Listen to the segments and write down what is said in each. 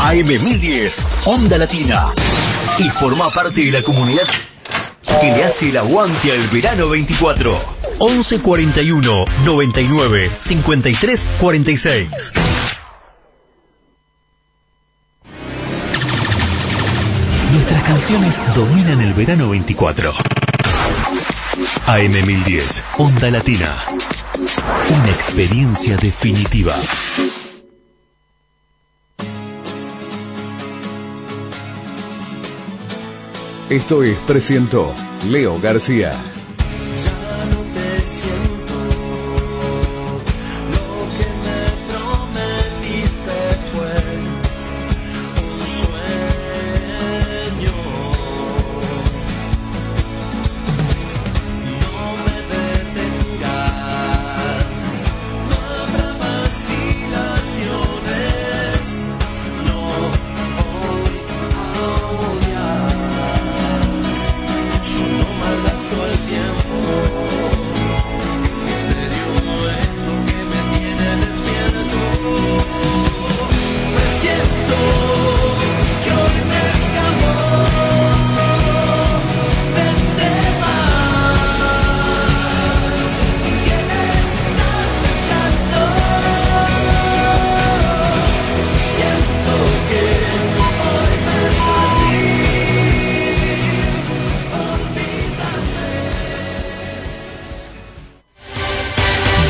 AM1010, Onda Latina. Y forma parte de la comunidad que le hace el aguante al verano 24. 11 41 99 53 46. Nuestras canciones dominan el verano 24. AM1010, Onda Latina. Una experiencia definitiva. Esto es Presentó Leo García.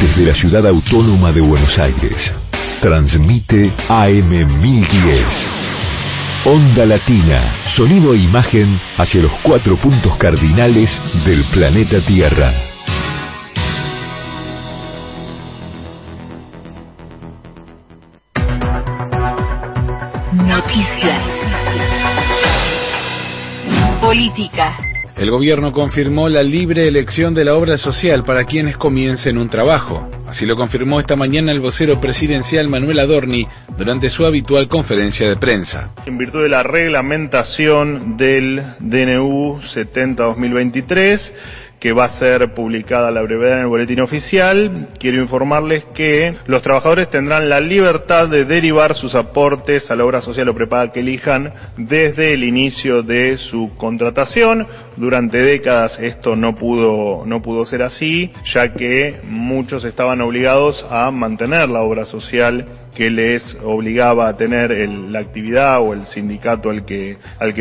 Desde la ciudad autónoma de Buenos Aires, transmite AM1010. Onda Latina, sonido e imagen hacia los 4 puntos cardinales del planeta Tierra. Noticias. Política. El gobierno confirmó la libre elección de la obra social para quienes comiencen un trabajo. Así lo confirmó esta mañana el vocero presidencial Manuel Adorni durante su habitual conferencia de prensa. En virtud de la reglamentación del DNU 70-2023, que va a ser publicada a la brevedad en el boletín oficial, quiero informarles que los trabajadores tendrán la libertad de derivar sus aportes a la obra social o prepaga que elijan desde el inicio de su contratación. Durante décadas esto no pudo ser así, ya que muchos estaban obligados a mantener la obra social que les obligaba a tener la actividad o el sindicato al que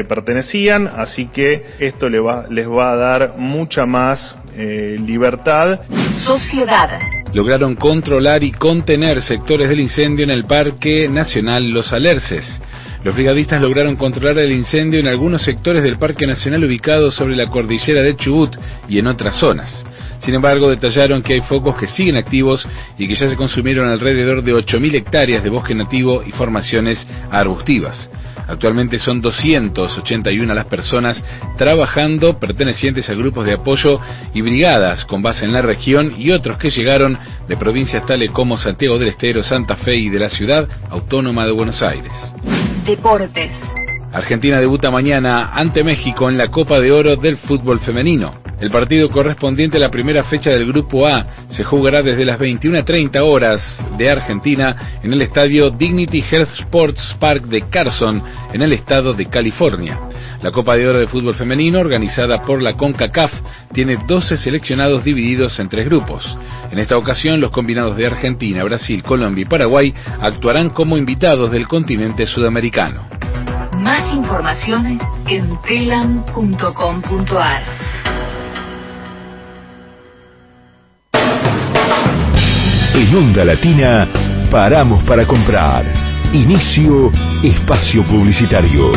pertenecían, así que esto les va a dar mucha más libertad. Sociedad. Lograron controlar y contener sectores del incendio en el Parque Nacional Los Alerces. Los brigadistas lograron controlar el incendio en algunos sectores del Parque Nacional ubicados sobre la cordillera de Chubut y en otras zonas. Sin embargo, detallaron que hay focos que siguen activos y que ya se consumieron alrededor de 8.000 hectáreas de bosque nativo y formaciones arbustivas. Actualmente son 281 las personas trabajando, pertenecientes a grupos de apoyo y brigadas con base en la región, y otros que llegaron de provincias tales como Santiago del Estero, Santa Fe y de la Ciudad Autónoma de Buenos Aires. Deportes. Argentina debuta mañana ante México en la Copa de Oro del fútbol femenino. El partido correspondiente a la primera fecha del Grupo A se jugará desde las 21:30 horas de Argentina en el estadio Dignity Health Sports Park de Carson, en el estado de California. La Copa de Oro de fútbol femenino, organizada por la CONCACAF, tiene 12 seleccionados divididos en 3 grupos. En esta ocasión, los combinados de Argentina, Brasil, Colombia y Paraguay actuarán como invitados del continente sudamericano. Más información en telam.com.ar. En Onda Latina, paramos para comprar. Inicio espacio publicitario.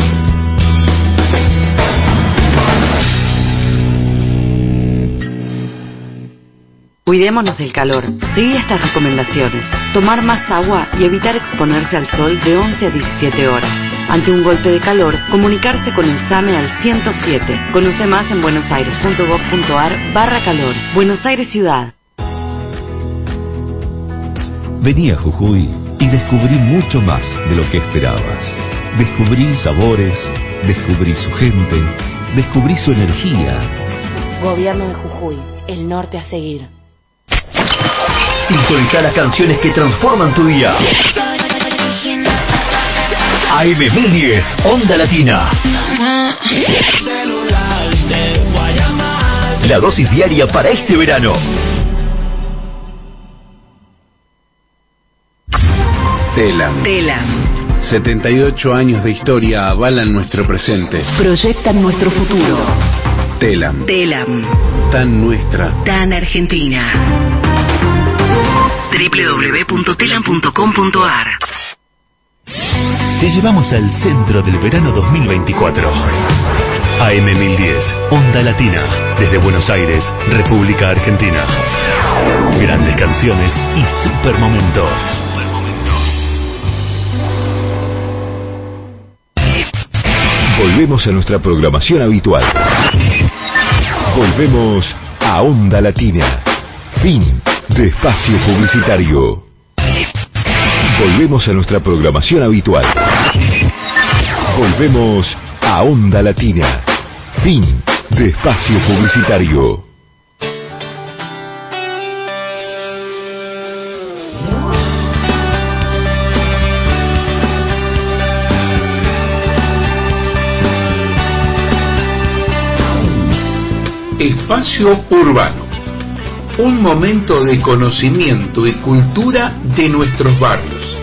Cuidémonos del calor. Seguí estas recomendaciones. Tomar más agua y evitar exponerse al sol de 11 a 17 horas. Ante un golpe de calor, comunicarse con el SAME al 107. Conoce más en buenosaires.gov.ar/calor. Buenos Aires Ciudad. Vení a Jujuy y descubrí mucho más de lo que esperabas. Descubrí sabores, descubrí su gente, descubrí su energía. Gobierno de Jujuy, el norte a seguir. Sintoniza las canciones que transforman tu día. AM1010, Onda Latina. La dosis diaria para este verano. Telam. 78 años de historia avalan nuestro presente. Proyectan nuestro futuro. Telam. Tan nuestra. Tan Argentina. www.telam.com.ar. Te llevamos al centro del verano 2024. AM1010, Onda Latina, desde Buenos Aires, República Argentina. Grandes canciones y super momentos. Volvemos a nuestra programación habitual. Volvemos a Onda Latina. Fin de espacio publicitario. Volvemos a nuestra programación habitual. Volvemos a Onda Latina. Fin de espacio publicitario. Espacio Urbano. Un momento de conocimiento y cultura de nuestros barrios.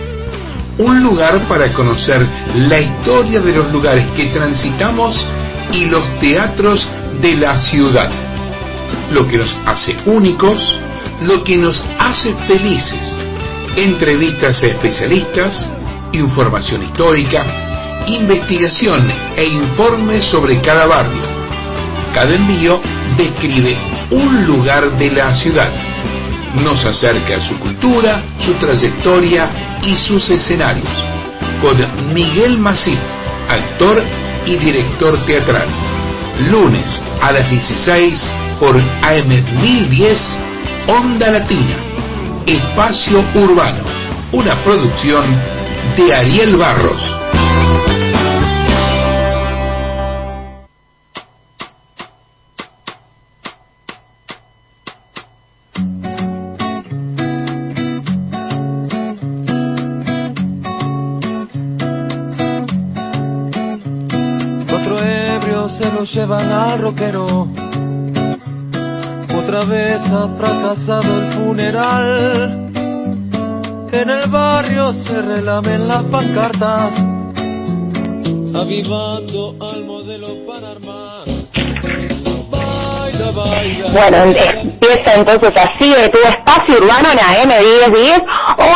Un lugar para conocer la historia de los lugares que transitamos y los teatros de la ciudad. Lo que nos hace únicos, lo que nos hace felices. Entrevistas a especialistas, información histórica, investigación e informes sobre cada barrio. Cada envío describe un lugar de la ciudad. Nos acerca a su cultura, su trayectoria y sus escenarios. Con Miguel Masip, actor y director teatral. Lunes a las 16 por AM1010, Onda Latina. Espacio Urbano. Una producción de Ariel Barros. Llevan al rockero, otra vez ha fracasado el funeral. En el barrio se relamen las pancartas, avivando al modelo para armar. Baila, baila. Bueno, empieza entonces así tu espacio urbano en AM1010,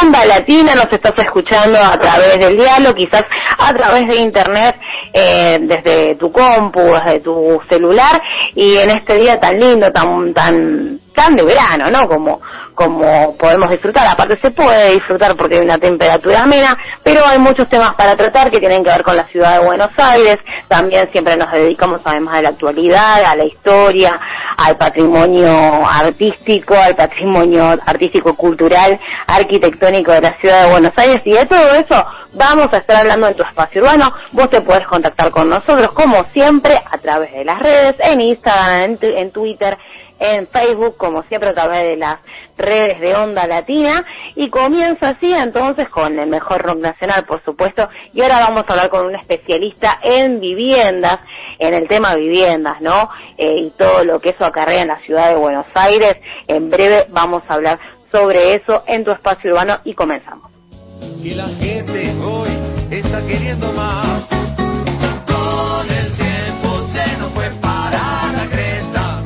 Onda Latina. Nos estás escuchando a través del diálogo, quizás a través de internet, desde tu compu, desde tu celular, y en este día tan lindo, tan de verano, ¿no? Como podemos disfrutar. Aparte se puede disfrutar porque hay una temperatura amena, pero hay muchos temas para tratar que tienen que ver con la ciudad de Buenos Aires. También siempre nos dedicamos, además de la actualidad, a la historia, al patrimonio artístico cultural, arquitectónico de la ciudad de Buenos Aires, y de todo eso vamos a estar hablando en tu espacio urbano. Vos te podés contactar con nosotros, como siempre, a través de las redes, en Instagram, en Twitter, en Facebook, como siempre, a través de las redes de Onda Latina. Y comienza así entonces con el mejor rock nacional, por supuesto, y ahora vamos a hablar con un especialista en viviendas, en el tema viviendas, ¿no? Y todo lo que eso acarrea en la ciudad de Buenos Aires. En breve vamos a hablar sobre eso en tu espacio urbano, y comenzamos. Y la gente hoy está queriendo más. Con el tiempo se nos fue para la cresta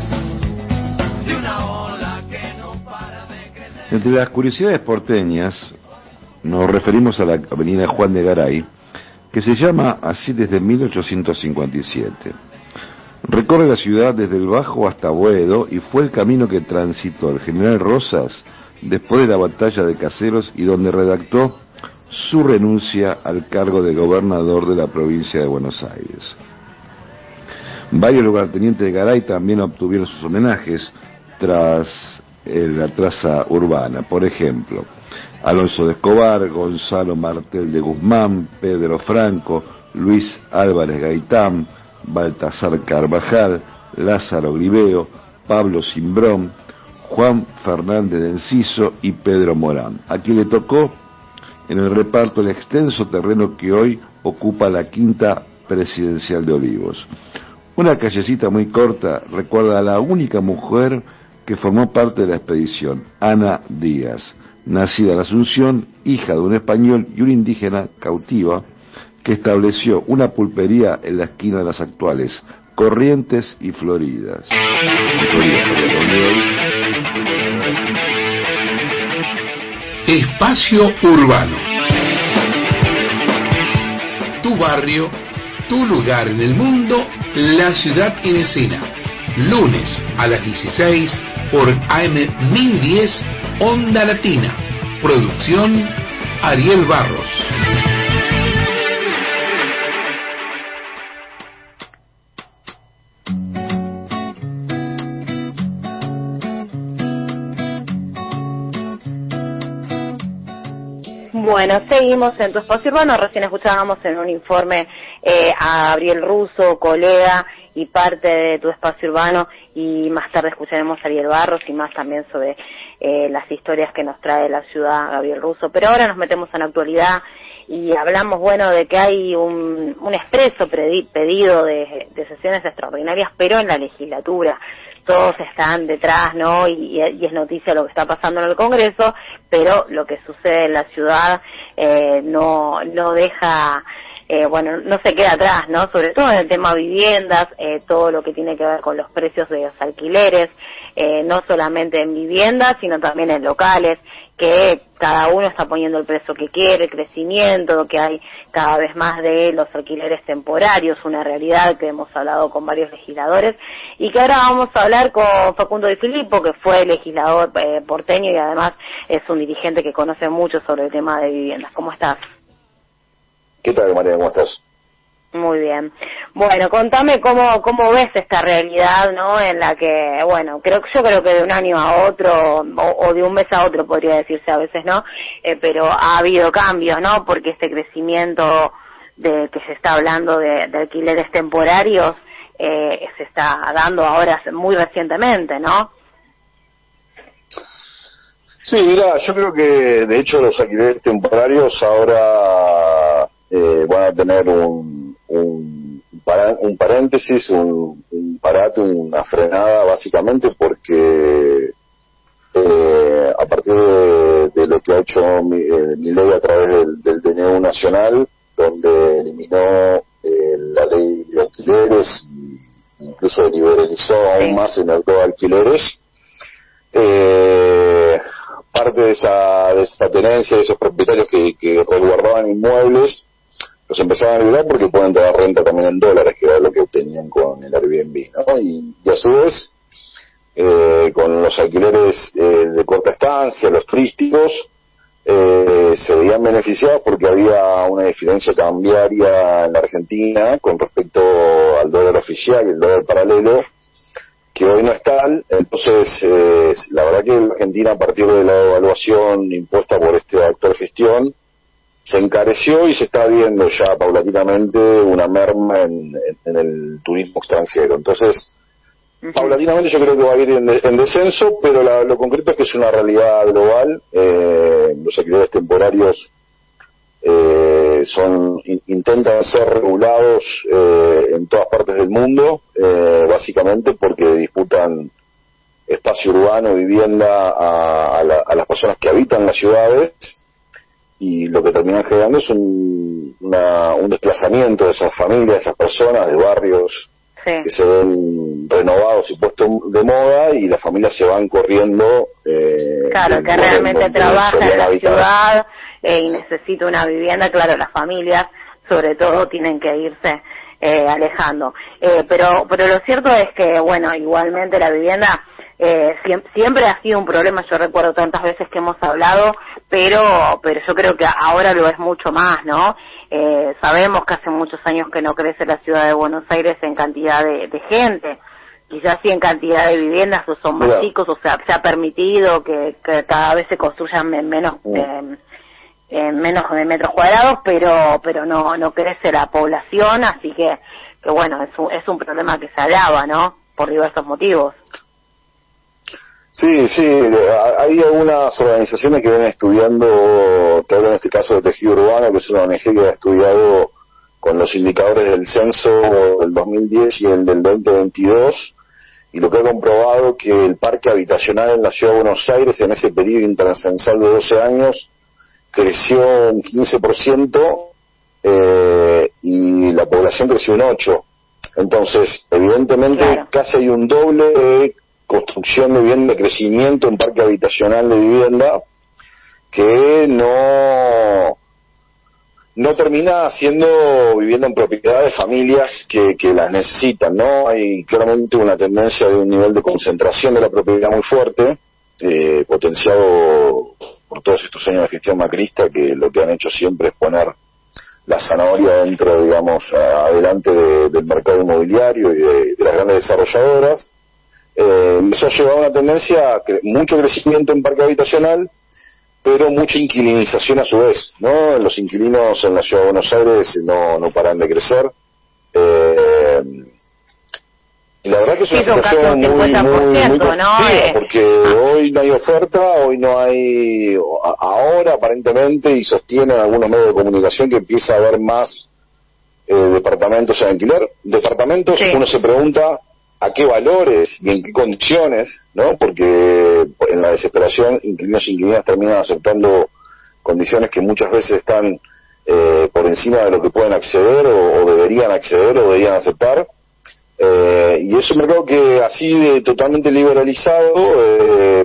de una ola que no para de crecer. Entre las curiosidades porteñas nos referimos a la avenida Juan de Garay, que se llama así desde 1857. Recorre la ciudad desde el Bajo hasta Boedo y fue el camino que transitó el general Rosas después de la batalla de Caseros, y donde redactó su renuncia al cargo de gobernador de la provincia de Buenos Aires. Varios lugartenientes de Garay también obtuvieron sus homenajes tras la traza urbana. Por ejemplo, Alonso de Escobar, Gonzalo Martel de Guzmán, Pedro Franco, Luis Álvarez Gaitán, Baltasar Carvajal, Lázaro Gribeo, Pablo Cimbrón, Juan Fernández de Enciso y Pedro Morán. A quien le tocó en el reparto del extenso terreno que hoy ocupa la Quinta Presidencial de Olivos. Una callecita muy corta recuerda a la única mujer que formó parte de la expedición, Ana Díaz, nacida en Asunción, hija de un español y una indígena cautiva, que estableció una pulpería en la esquina de las actuales Corrientes y Floridas. Espacio Urbano. Tu barrio, tu lugar en el mundo, la ciudad en escena. Lunes a las 16 por AM 1010 Onda Latina. Producción Ariel Barros. Bueno, seguimos en tu espacio urbano. Recién escuchábamos en un informe a Gabriel Russo, colega y parte de tu espacio urbano, y más tarde escucharemos a Ariel Barros y más también sobre las historias que nos trae la ciudad Gabriel Russo. Pero ahora nos metemos en la actualidad y hablamos, bueno, de que hay un expreso pedido de sesiones extraordinarias, pero en la legislatura. Todos están detrás, ¿no? Y es noticia lo que está pasando en el Congreso, pero lo que sucede en la ciudad no deja, bueno, no se queda atrás, ¿no? Sobre todo en el tema viviendas, todo lo que tiene que ver con los precios de los alquileres, no solamente en viviendas, sino también en locales, que cada uno está poniendo el precio que quiere, el crecimiento, que hay cada vez más de los alquileres temporarios, una realidad que hemos hablado con varios legisladores, y que ahora vamos a hablar con Facundo Di Filippo, que fue legislador porteño y además es un dirigente que conoce mucho sobre el tema de viviendas. ¿Cómo estás? ¿Qué tal, María? ¿Cómo estás? Muy bien. Bueno, contame cómo ves esta realidad, ¿no? En la que, bueno, yo creo que de un año a otro, o de un mes a otro podría decirse a veces, ¿no? Pero ha habido cambios, ¿no? Porque este crecimiento de que se está hablando de alquileres temporarios se está dando ahora muy recientemente, ¿no? Sí, mira, yo creo que de hecho los alquileres temporarios ahora van a tener un paréntesis, un parate, una frenada, básicamente porque a partir de lo que ha hecho Milei a través del DNU nacional, donde eliminó la ley de alquileres e incluso liberalizó aún más el mercado de alquileres, parte de esa tenencia, de esos propietarios que resguardaban inmuebles, los empezaban a liberar porque pueden tener renta también en dólares, que era lo que obtenían con el Airbnb, ¿no? Y a su vez, con los alquileres de corta estancia, los turísticos, se veían beneficiados porque había una diferencia cambiaria en la Argentina con respecto al dólar oficial y el dólar paralelo, que hoy no es tal. Entonces, la verdad que en Argentina, a partir de la devaluación impuesta por esta actual gestión, se encareció y se está viendo ya paulatinamente una merma en el turismo extranjero. Entonces, paulatinamente yo creo que va a ir en descenso, pero lo concreto es que es una realidad global. Los alquileres temporarios intentan ser regulados en todas partes del mundo, básicamente porque disputan espacio urbano, vivienda a las personas que habitan las ciudades, y lo que terminan generando es un desplazamiento de esas familias, de esas personas, de barrios que se ven renovados y puestos de moda, y las familias se van corriendo. Claro, que realmente trabaja en la ciudad y necesita una vivienda. Claro, las familias sobre todo tienen que irse alejando. Pero lo cierto es que, bueno, igualmente la vivienda siempre ha sido un problema. Yo recuerdo tantas veces que hemos hablado, pero yo creo que ahora lo es mucho más, ¿no? Sabemos que hace muchos años que no crece la ciudad de Buenos Aires en cantidad de gente, quizás sí en cantidad de viviendas, o son más chicos, o sea, se ha permitido que cada vez se construyan menos de metros cuadrados, pero no crece la población, así que bueno, es un problema que se agrava, ¿no? Por diversos motivos. Sí, hay algunas organizaciones que vienen estudiando, te hablo en este caso de Tejido Urbano, que es una ONG que ha estudiado con los indicadores del censo del 2010 y el del 2022, y lo que ha comprobado que el parque habitacional en la Ciudad de Buenos Aires en ese periodo intercensal de 12 años creció un 15%, y la población creció un 8%. Entonces, evidentemente, claro, casi hay un doble de construcción de vivienda, de crecimiento en parque habitacional de vivienda, que no termina siendo vivienda en propiedad de familias que las necesitan, ¿no? Hay claramente una tendencia de un nivel de concentración de la propiedad muy fuerte, potenciado por todos estos años de gestión macrista, que lo que han hecho siempre es poner la zanahoria dentro, digamos, adelante del mercado inmobiliario y de las grandes desarrolladoras. Eso ha llevado a una tendencia, mucho crecimiento en parque habitacional, pero mucha inquilinización a su vez, ¿no? Los inquilinos en la Ciudad de Buenos Aires no paran de crecer. Y la verdad que es una situación muy conflictiva, ¿no? Porque hoy no hay oferta, hoy no hay, ahora aparentemente, y sostienen algunos medios de comunicación que empieza a haber más departamentos en alquiler. Departamentos, sí. Uno se pregunta a qué valores y en qué condiciones, ¿no? Porque en la desesperación inquilinos e inquilinas terminan aceptando condiciones que muchas veces están por encima de lo que pueden acceder o deberían acceder o deberían aceptar. Y es un mercado que así totalmente liberalizado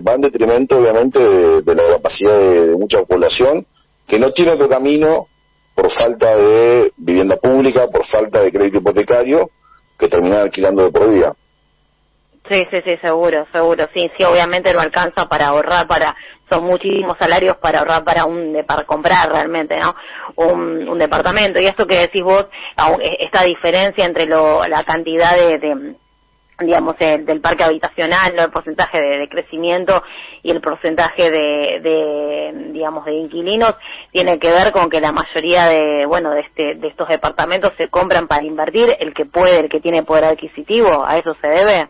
va en detrimento obviamente de la capacidad de mucha población que no tiene otro camino por falta de vivienda pública, por falta de crédito hipotecario, que terminar alquilando de por vida. Sí, seguro, sí, obviamente no alcanza para ahorrar, son muchísimos salarios para ahorrar para comprar realmente, ¿no? Un departamento. Y esto que decís vos, esta diferencia entre la cantidad digamos, del parque habitacional, ¿no? El porcentaje de crecimiento y el porcentaje digamos, de inquilinos, tiene que ver con que la mayoría de estos departamentos se compran para invertir, el que puede, el que tiene poder adquisitivo, ¿a eso se debe?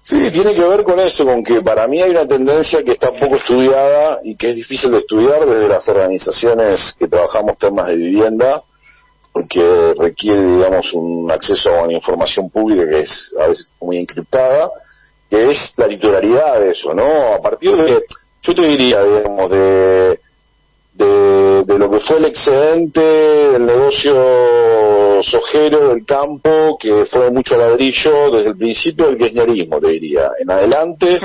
Sí, tiene que ver con eso, con que para mí hay una tendencia que está poco estudiada y que es difícil de estudiar desde las organizaciones que trabajamos temas de vivienda, porque requiere, digamos, un acceso a una información pública que es a veces muy encriptada, que es la titularidad de eso, ¿no? A partir de, yo te diría, digamos, de lo que fue el excedente del negocio sojero del campo, que fue mucho ladrillo desde el principio del kirchnerismo, te diría, en adelante,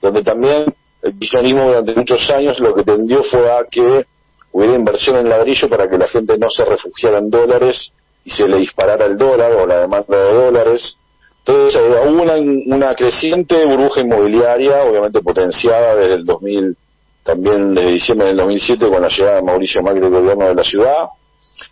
donde también el kirchnerismo durante muchos años lo que tendió fue a que hubiera inversión en ladrillo para que la gente no se refugiara en dólares y se le disparara el dólar o la demanda de dólares. Entonces hubo una creciente burbuja inmobiliaria, obviamente potenciada desde el 2000, también desde diciembre del 2007 con la llegada de Mauricio Macri al gobierno de la ciudad,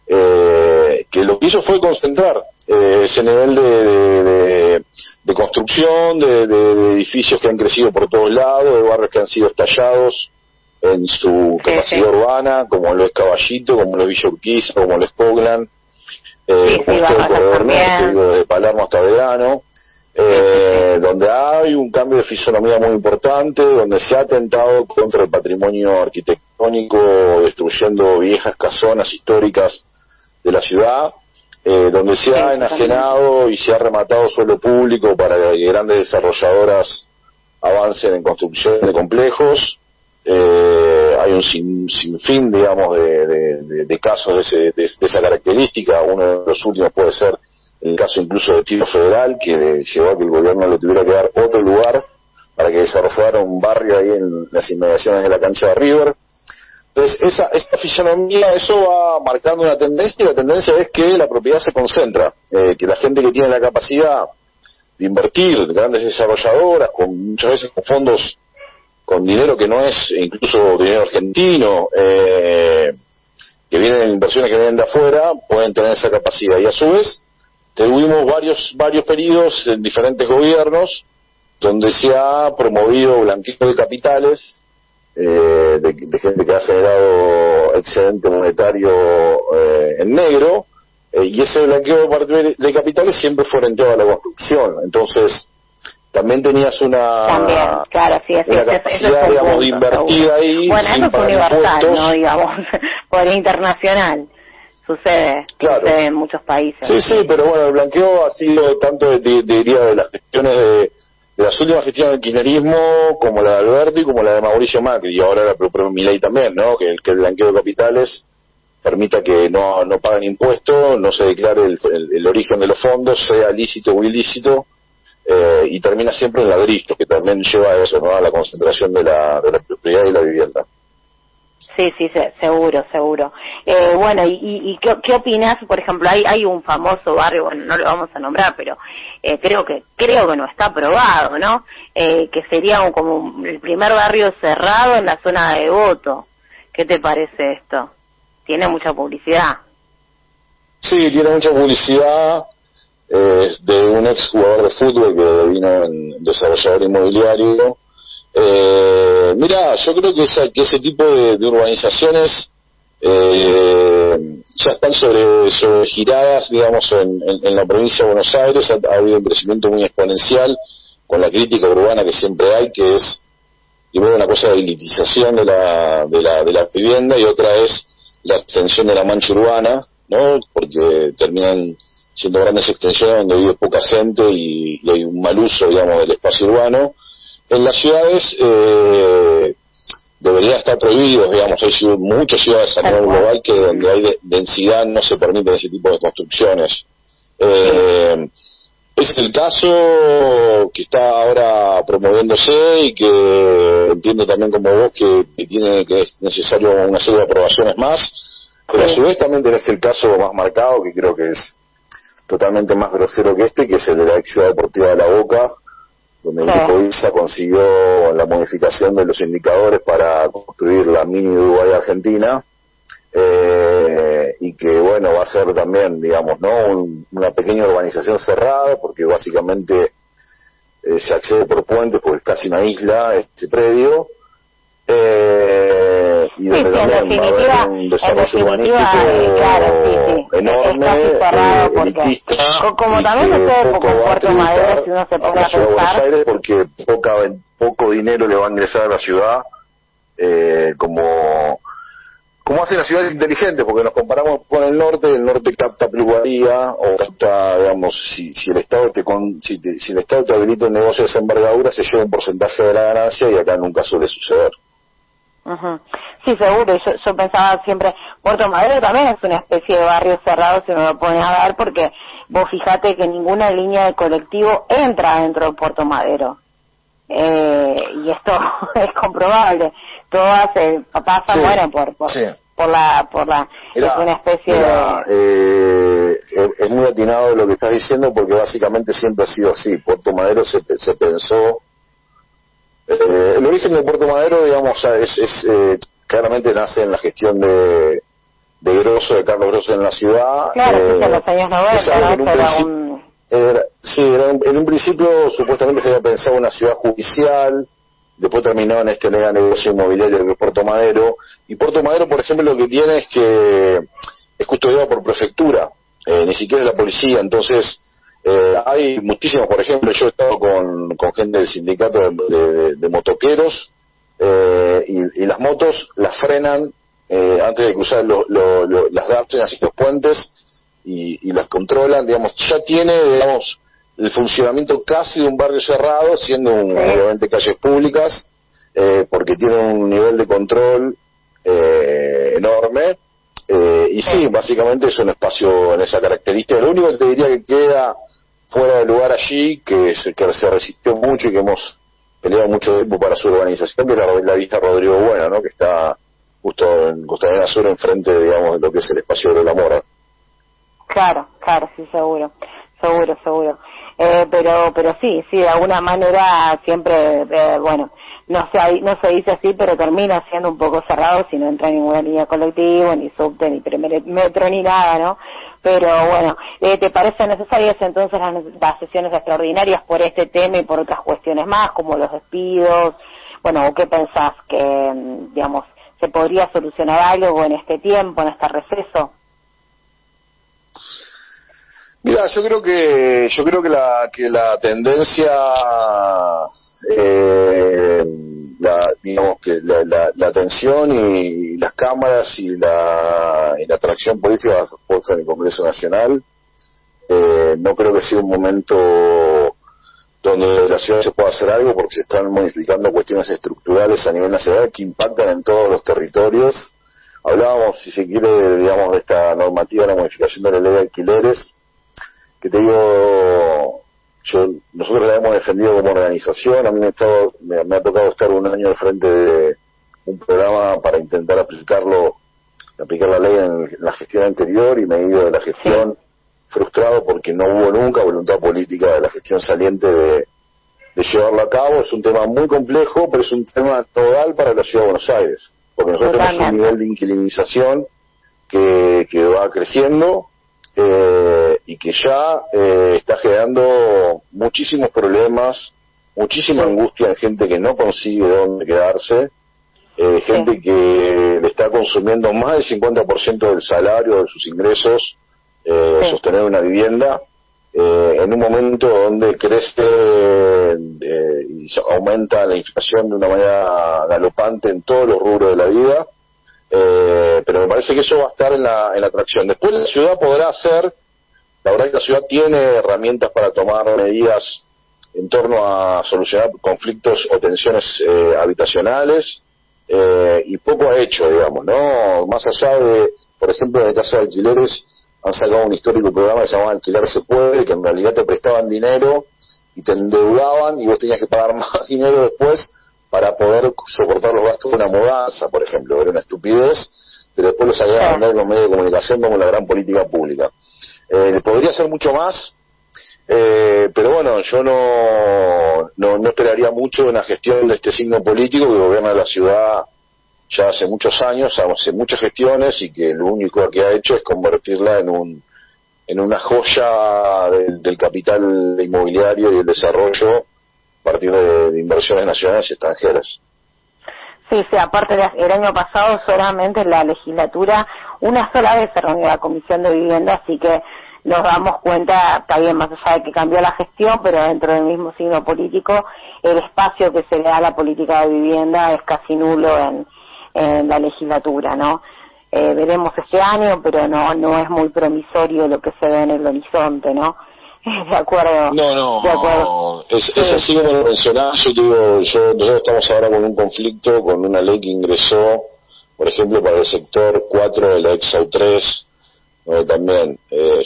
que lo que hizo fue concentrar ese nivel de construcción, de edificios que han crecido por todos lados, de barrios que han sido estallados en su capacidad urbana, como lo es Caballito, como lo es Villa Urquiza, como lo es Poglan, justo el corredor norte, de Palermo hasta Belgrano, donde hay un cambio de fisonomía muy importante, donde se ha atentado contra el patrimonio arquitectónico, destruyendo viejas casonas históricas de la ciudad, donde se ha enajenado y se ha rematado suelo público para que grandes desarrolladoras avancen en construcción de complejos. Hay un sinfín, digamos, de casos de esa característica. Uno de los últimos puede ser el caso incluso de Tiro Federal, que llevó a que el gobierno le tuviera que dar otro lugar para que desarrollara un barrio ahí en las inmediaciones de la cancha de River. Entonces, esta fisonomía, eso va marcando una tendencia, y la tendencia es que la propiedad se concentra, que la gente que tiene la capacidad de invertir, grandes desarrolladoras, muchas veces con fondos, con dinero que no es incluso dinero argentino, que vienen inversiones que vienen de afuera, pueden tener esa capacidad. Y a su vez tuvimos varios periodos en diferentes gobiernos donde se ha promovido blanqueo de capitales, de gente que ha generado excedente monetario en negro, y ese blanqueo de capitales siempre fue orientado a la construcción. Entonces también tenías También, claro, sí, una capacidad, digamos, de invertir seguro. ahí. Bueno, sin eso es pagar universal, impuestos. ¿no? Digamos, por internacional. Sucede en muchos países. Sí, pero bueno, el blanqueo ha sido tanto, diría, de las gestiones de las últimas gestiones del kirchnerismo, como la de Alberti, como la de Mauricio Macri, y ahora la propia Milei también, ¿no? Que el blanqueo de capitales permita que no paguen impuestos, no se declare el origen de los fondos, sea lícito o ilícito, y termina siempre en ladrillos, que también lleva a eso, ¿no? A la concentración de la propiedad y la vivienda. Sí, seguro. Bueno, ¿y qué opinas? Por ejemplo, hay un famoso barrio, bueno, no lo vamos a nombrar, pero creo que no está aprobado, ¿no? Que sería como el primer barrio cerrado en la zona de Devoto. ¿Qué te parece esto? Tiene mucha publicidad. Sí, tiene mucha publicidad. Es de un ex jugador de fútbol que vino en desarrollador inmobiliario. Mira, yo creo que ese tipo de urbanizaciones ya están sobregiradas, digamos, en la provincia de Buenos Aires. Ha habido un crecimiento muy exponencial con la crítica urbana que siempre hay, que es primero una cosa de elitización de la vivienda, y otra es la extensión de la mancha urbana, ¿no? Porque terminan siendo grandes extensiones donde vive poca gente y hay un mal uso, digamos, del espacio urbano. En las ciudades deberían estar prohibidos, digamos, hay muchas ciudades a nivel global que donde hay densidad no se permiten ese tipo de construcciones. Es el caso que está ahora promoviéndose y que entiendo también como vos que es necesario una serie de aprobaciones más, pero a su vez también tenés el caso más marcado, que creo que es totalmente más grosero que que es el de la ex Ciudad Deportiva de La Boca, donde el Grupo ISA consiguió la modificación de los indicadores para construir la mini Uruguay Argentina, y que bueno, va a ser también, digamos, ¿no? Una pequeña urbanización cerrada, porque básicamente se accede por puentes, porque es casi una isla este predio, y donde también va a haber un desarrollo urbanístico enorme, elitista, como también sucede con Puerto Madero, si uno se pone a Buenos pensar. Aires, porque poco dinero le va a ingresar a la ciudad, como hacen las ciudades inteligentes, porque nos comparamos con el norte capta plusvalía, o capta, digamos, si el Estado si el Estado te habilita un negocio de esa envergadura, se lleva un porcentaje de la ganancia, y acá nunca suele suceder. Uh-huh. Sí, seguro. Yo pensaba siempre, Puerto Madero también es una especie de barrio cerrado, si uno lo pone a ver, porque vos fijate que ninguna línea de colectivo entra dentro de Puerto Madero, y esto es comprobable. Todas pasan, bueno, por la es una especie de... es muy atinado lo que estás diciendo, porque básicamente siempre ha sido así. Puerto Madero se pensó, el origen de Puerto Madero, digamos, claramente nace en la gestión de Grosso, de Carlos Grosso en la ciudad. Claro, en los años 90, en un principio supuestamente se había pensado una ciudad judicial, después terminó en este mega negocio inmobiliario que es Puerto Madero. Y Puerto Madero, por ejemplo, lo que tiene es que es custodiado por prefectura, ni siquiera la policía. Entonces hay muchísimos, por ejemplo, yo he estado con gente del sindicato de motoqueros, y las motos las frenan antes de cruzar las dársena y los puentes, y las controlan, digamos. Ya tiene, digamos, el funcionamiento casi de un barrio cerrado, siendo obviamente calles públicas, porque tiene un nivel de control enorme, y sí, básicamente es un espacio en esa característica. Lo único que te diría que queda fuera de lugar allí, que se resistió mucho y que hemos peleado mucho tiempo para su urbanización, que es la Villa Rodrigo Bueno, ¿no? Que está justo en Costanera Sur, enfrente, digamos, de lo que es el espacio de la Mora. Claro, sí, seguro. Pero sí, de alguna manera siempre, bueno, no se dice así, pero termina siendo un poco cerrado si no entra ninguna línea colectiva, ni subte, ni primer metro, ni nada, ¿no? Pero bueno, ¿te parecen necesarias entonces las sesiones extraordinarias por este tema y por otras cuestiones más, como los despidos? Bueno, ¿o qué pensás? Que, digamos, ¿se podría solucionar algo en este tiempo, en este receso? Mira, yo creo que la tendencia, digamos que la atención y las cámaras y la atracción política va a ser puesta en el Congreso Nacional. No creo que sea un momento donde la ciudad se pueda hacer algo, porque se están modificando cuestiones estructurales a nivel nacional que impactan en todos los territorios. Hablábamos, si se quiere, digamos, de esta normativa, la modificación de la ley de alquileres, que te digo, nosotros la hemos defendido como organización. A mí me ha tocado estar un año al frente de un programa para intentar aplicar la ley en la gestión anterior, y me he ido de la gestión frustrado porque no hubo nunca voluntad política de la gestión saliente de llevarlo a cabo. Es un tema muy complejo, pero es un tema nodal para la Ciudad de Buenos Aires, porque nosotros tenemos un nivel de inquilinización que va creciendo, y que ya está generando muchísimos problemas, muchísima angustia en gente que no consigue dónde quedarse, gente que le está consumiendo más del 50% del salario, de sus ingresos, sostener una vivienda, en un momento donde crece y aumenta la inflación de una manera galopante en todos los rubros de la vida. Pero me parece que eso va a estar en la atracción. Después la ciudad podrá hacer, la verdad que la ciudad tiene herramientas para tomar medidas en torno a solucionar conflictos o tensiones habitacionales, y poco ha hecho, digamos, ¿no? Más allá de, por ejemplo, en el caso de alquileres, han sacado un histórico programa que se llamaba Alquilar se puede, que en realidad te prestaban dinero y te endeudaban y vos tenías que pagar más dinero después para poder soportar los gastos de una mudanza, por ejemplo. Era una estupidez, pero después lo salían a vender en los medios de comunicación como la gran política pública. Podría ser mucho más, pero bueno, yo no esperaría mucho una gestión de este signo político que gobierna la ciudad ya hace muchos años, hace muchas gestiones, y que lo único que ha hecho es convertirla en una joya del capital inmobiliario y el desarrollo a partir de inversiones nacionales y extranjeras. Sí, aparte el año pasado solamente en la legislatura una sola vez se reunió la Comisión de Vivienda, así que nos damos cuenta, está bien, más allá de que cambió la gestión, pero dentro del mismo signo político, el espacio que se le da a la política de vivienda es casi nulo en la legislatura, ¿no? Veremos este año, pero no es muy promisorio lo que se ve en el horizonte, ¿no? De acuerdo. De acuerdo. Es así como lo mencionás. Yo te digo, nosotros estamos ahora con un conflicto con una ley que ingresó, por ejemplo, para el sector 4 de la EXAU 3, donde también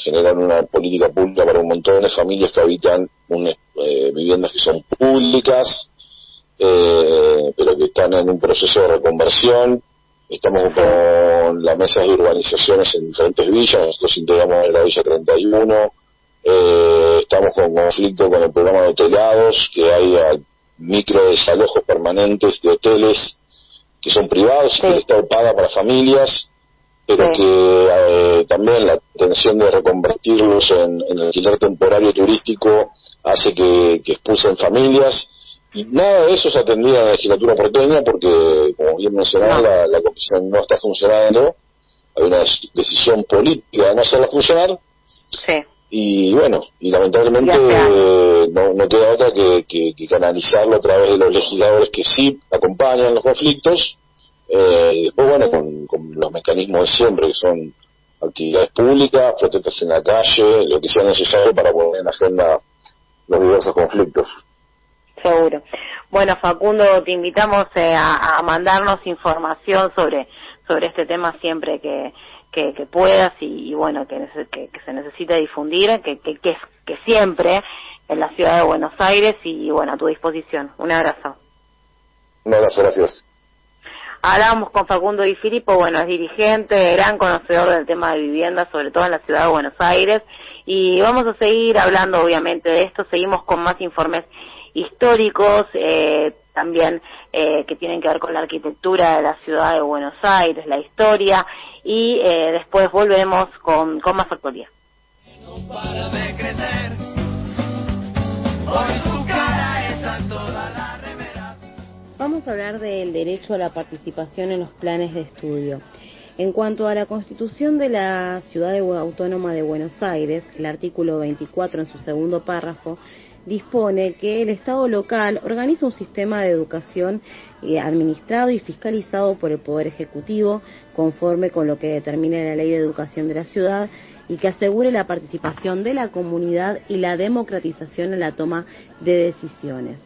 generan una política pública para un montón de familias que habitan viviendas que son públicas, pero que están en un proceso de reconversión. Estamos con las mesas de urbanizaciones en diferentes villas. Nosotros integramos en la Villa 31. Estamos con conflicto con el programa de hotelados, que hay micro desalojos permanentes de hoteles que son privados y que el Estado paga para familias, pero que también la intención de reconvertirlos en alquiler temporario turístico hace que expulsen familias, y nada de eso se atendía en la legislatura porteña, porque, como bien mencionaba, la comisión no está funcionando. Hay una decisión política de no hacerla funcionar. Y bueno, y lamentablemente no queda otra que canalizarlo a través de los legisladores que sí acompañan los conflictos, y después, bueno, con los mecanismos de siempre, que son actividades públicas, protestas en la calle, lo que sea necesario para poner en agenda los diversos conflictos. Seguro. Bueno, Facundo, te invitamos a mandarnos información sobre este tema siempre que puedas, y bueno, que se necesita difundir, que siempre en la ciudad de Buenos Aires, y bueno, a tu disposición. Un abrazo. Un abrazo, gracias. Hablamos con Facundo Di Filippo, bueno, es dirigente, gran conocedor del tema de vivienda, sobre todo en la ciudad de Buenos Aires, y vamos a seguir hablando obviamente de esto. Seguimos con más informes históricos, también que tienen que ver con la arquitectura de la ciudad de Buenos Aires, la historia, y después volvemos con más actualidad. No para de crecer, hoy su cara está en toda la remera. Vamos a hablar del derecho a la participación en los planes de estudio. En cuanto a la Constitución de la Ciudad Autónoma de Buenos Aires, el artículo 24 en su segundo párrafo dispone que el Estado local organiza un sistema de educación administrado y fiscalizado por el Poder Ejecutivo, conforme con lo que determina la Ley de Educación de la Ciudad, y que asegure la participación de la comunidad y la democratización en la toma de decisiones.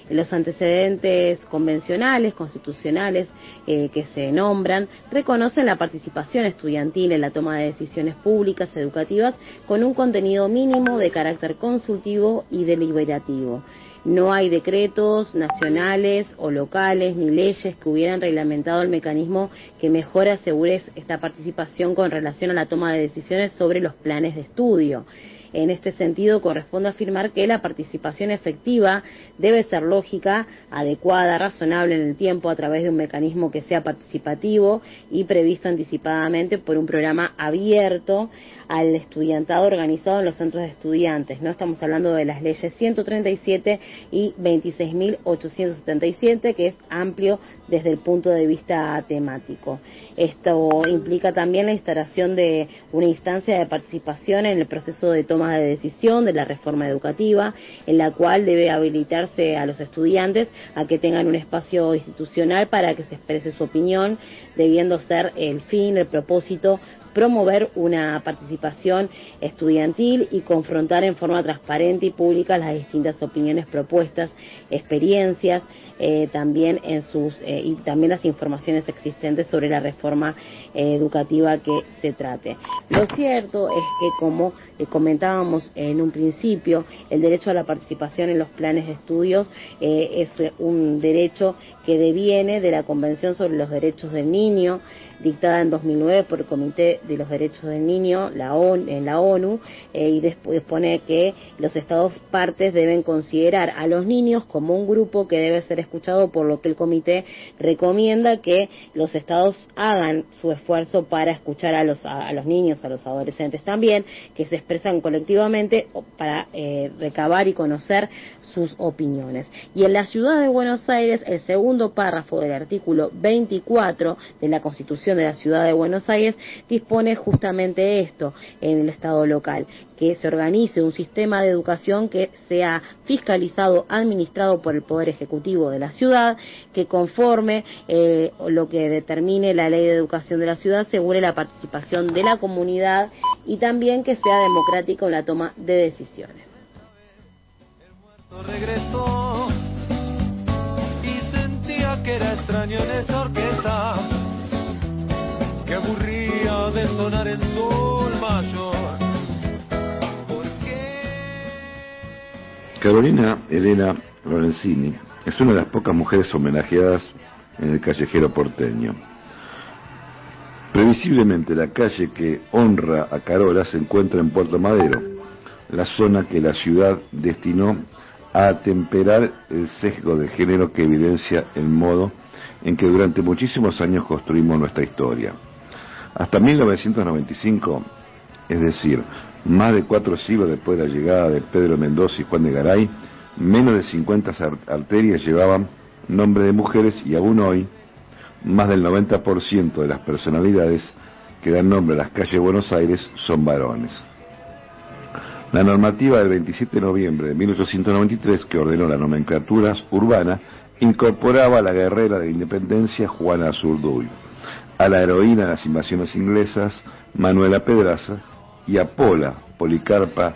Los antecedentes convencionales, constitucionales que se nombran, reconocen la participación estudiantil en la toma de decisiones públicas, educativas, con un contenido mínimo de carácter consultivo y deliberativo. No hay decretos nacionales o locales ni leyes que hubieran reglamentado el mecanismo que mejor asegure esta participación con relación a la toma de decisiones sobre los planes de estudio. En este sentido, corresponde afirmar que la participación efectiva debe ser lógica, adecuada, razonable en el tiempo a través de un mecanismo que sea participativo y previsto anticipadamente por un programa abierto al estudiantado organizado en los centros de estudiantes. No estamos hablando de las leyes 137 y 26.877, que es amplio desde el punto de vista temático. Esto implica también la instalación de una instancia de participación en el proceso de toma de decisión de la reforma educativa, en la cual debe habilitarse a los estudiantes a que tengan un espacio institucional para que se exprese su opinión, debiendo ser el fin, el propósito, promover una participación estudiantil y confrontar en forma transparente y pública las distintas opiniones, propuestas, experiencias, también y también las informaciones existentes sobre la reforma educativa que se trate. Lo cierto es que, como comentábamos en un principio, el derecho a la participación en los planes de estudios es un derecho que deviene de la Convención sobre los Derechos del Niño, dictada en 2009 por el Comité de los Derechos del Niño, en la ONU, y dispone que los Estados partes deben considerar a los niños como un grupo que debe ser escuchado, por lo que el Comité recomienda que los Estados hagan su esfuerzo para escuchar a los niños, a los adolescentes también, que se expresan colectivamente para recabar y conocer sus opiniones. Y en la Ciudad de Buenos Aires, el segundo párrafo del artículo 24 de la Constitución de la Ciudad de Buenos Aires dispone justamente esto en el Estado local, que se organice un sistema de educación que sea fiscalizado, administrado por el Poder Ejecutivo de la ciudad, que conforme lo que determine la Ley de Educación de la ciudad, asegure la participación de la comunidad y también que sea democrático en la toma de decisiones. Regresó y sentía que era extraño en esa orquesta que aburría de sonar en sol mayor. Carolina Elena Lorenzini es una de las pocas mujeres homenajeadas en el callejero porteño. Previsiblemente, la calle que honra a Carola se encuentra en Puerto Madero, la zona que la ciudad destinó a atemperar el sesgo de género que evidencia el modo en que durante muchísimos años construimos nuestra historia. Hasta 1995, es decir, más de 4 siglos después de la llegada de Pedro Mendoza y Juan de Garay, menos de 50 arterias llevaban nombre de mujeres, y aún hoy, más del 90% de las personalidades que dan nombre a las calles de Buenos Aires son varones. La normativa del 27 de noviembre de 1893, que ordenó la nomenclatura urbana, incorporaba a la guerrera de la independencia Juana Azurduy, a la heroína de las invasiones inglesas Manuela Pedraza, y a Pola Policarpa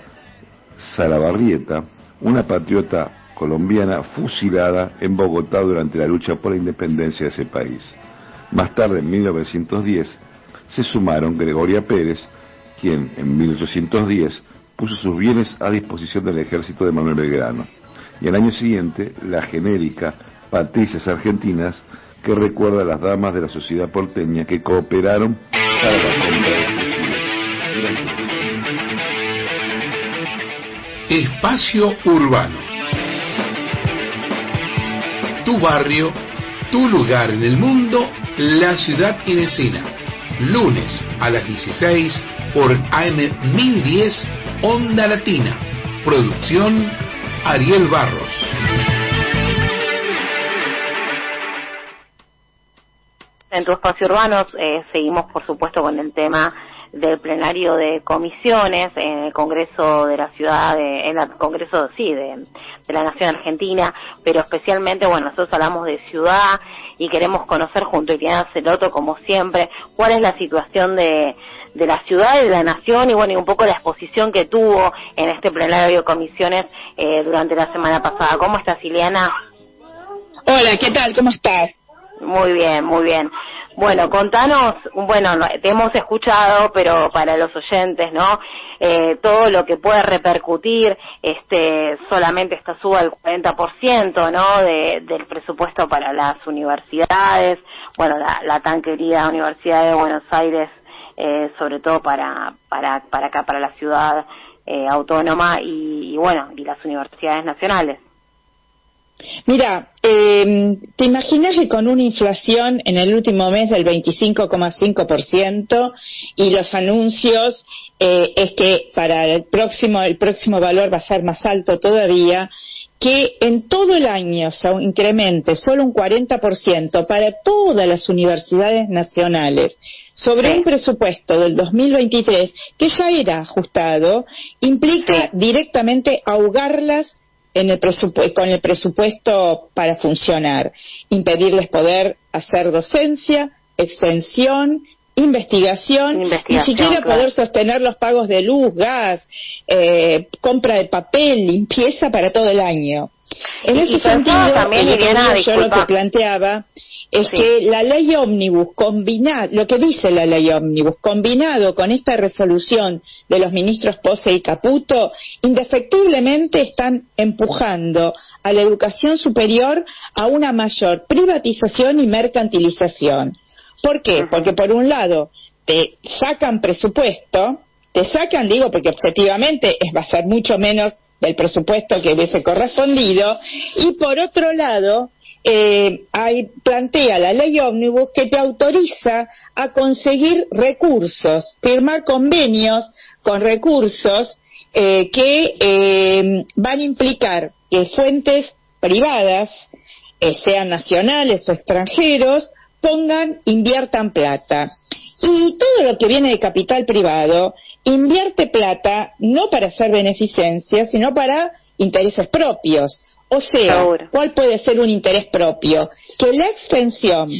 Salabarrieta, una patriota colombiana fusilada en Bogotá durante la lucha por la independencia de ese país. Más tarde, en 1910, se sumaron Gregoria Pérez, quien en 1810 puso sus bienes a disposición del ejército de Manuel Belgrano, y al año siguiente la genérica Patricias Argentinas, que recuerda a las damas de la sociedad porteña que cooperaron para la compra de Espacio Urbano. Tu barrio, tu lugar en el mundo, la ciudad en escena. Lunes a las 16 por AM 1010 Onda Latina. Producción Ariel Barros. En tu espacio urbano seguimos, por supuesto, con el tema del plenario de comisiones en el Congreso de la Ciudad, en el Congreso, de la Nación Argentina, pero especialmente, bueno, nosotros hablamos de ciudad y queremos conocer junto a Iliana Celoto, como siempre, cuál es la situación de la ciudad y de la nación, y bueno, y un poco la exposición que tuvo en este plenario de comisiones durante la semana pasada. ¿Cómo estás, Iliana? Hola, ¿qué tal? ¿Cómo estás? Muy bien, muy bien. Bueno, contanos, bueno, te hemos escuchado, pero para los oyentes, ¿no? Todo lo que puede repercutir, solamente esta suba del 40%, ¿no? Del presupuesto para las universidades, bueno, la tan querida Universidad de Buenos Aires, sobre todo para acá, para la ciudad autónoma y bueno, y las universidades nacionales. Mira, ¿te imaginas que con una inflación en el último mes del 25,5% y los anuncios es que para el próximo valor va a ser más alto todavía, que en todo el año se incremente solo un 40% para todas las universidades nacionales sobre un presupuesto del 2023 que ya era ajustado, implica directamente ahogarlas con el presupuesto para funcionar, impedirles poder hacer docencia, extensión, investigación, ni siquiera poder sostener los pagos de luz, gas, compra de papel, limpieza para todo el año. En ese sentido, yo lo que planteaba es que la ley ómnibus lo que dice la ley ómnibus, combinado con esta resolución de los ministros Pose y Caputo, indefectiblemente están empujando a la educación superior a una mayor privatización y mercantilización. ¿Por qué? Porque por un lado te sacan presupuesto, porque objetivamente va a ser mucho menos del presupuesto que hubiese correspondido, y por otro lado plantea la ley ómnibus que te autoriza a conseguir recursos, firmar convenios con recursos que van a implicar que fuentes privadas, sean nacionales o extranjeros, inviertan plata. Y todo lo que viene de capital privado invierte plata no para hacer beneficencia, sino para intereses propios. O sea, ¿cuál puede ser un interés propio? Que la extensión,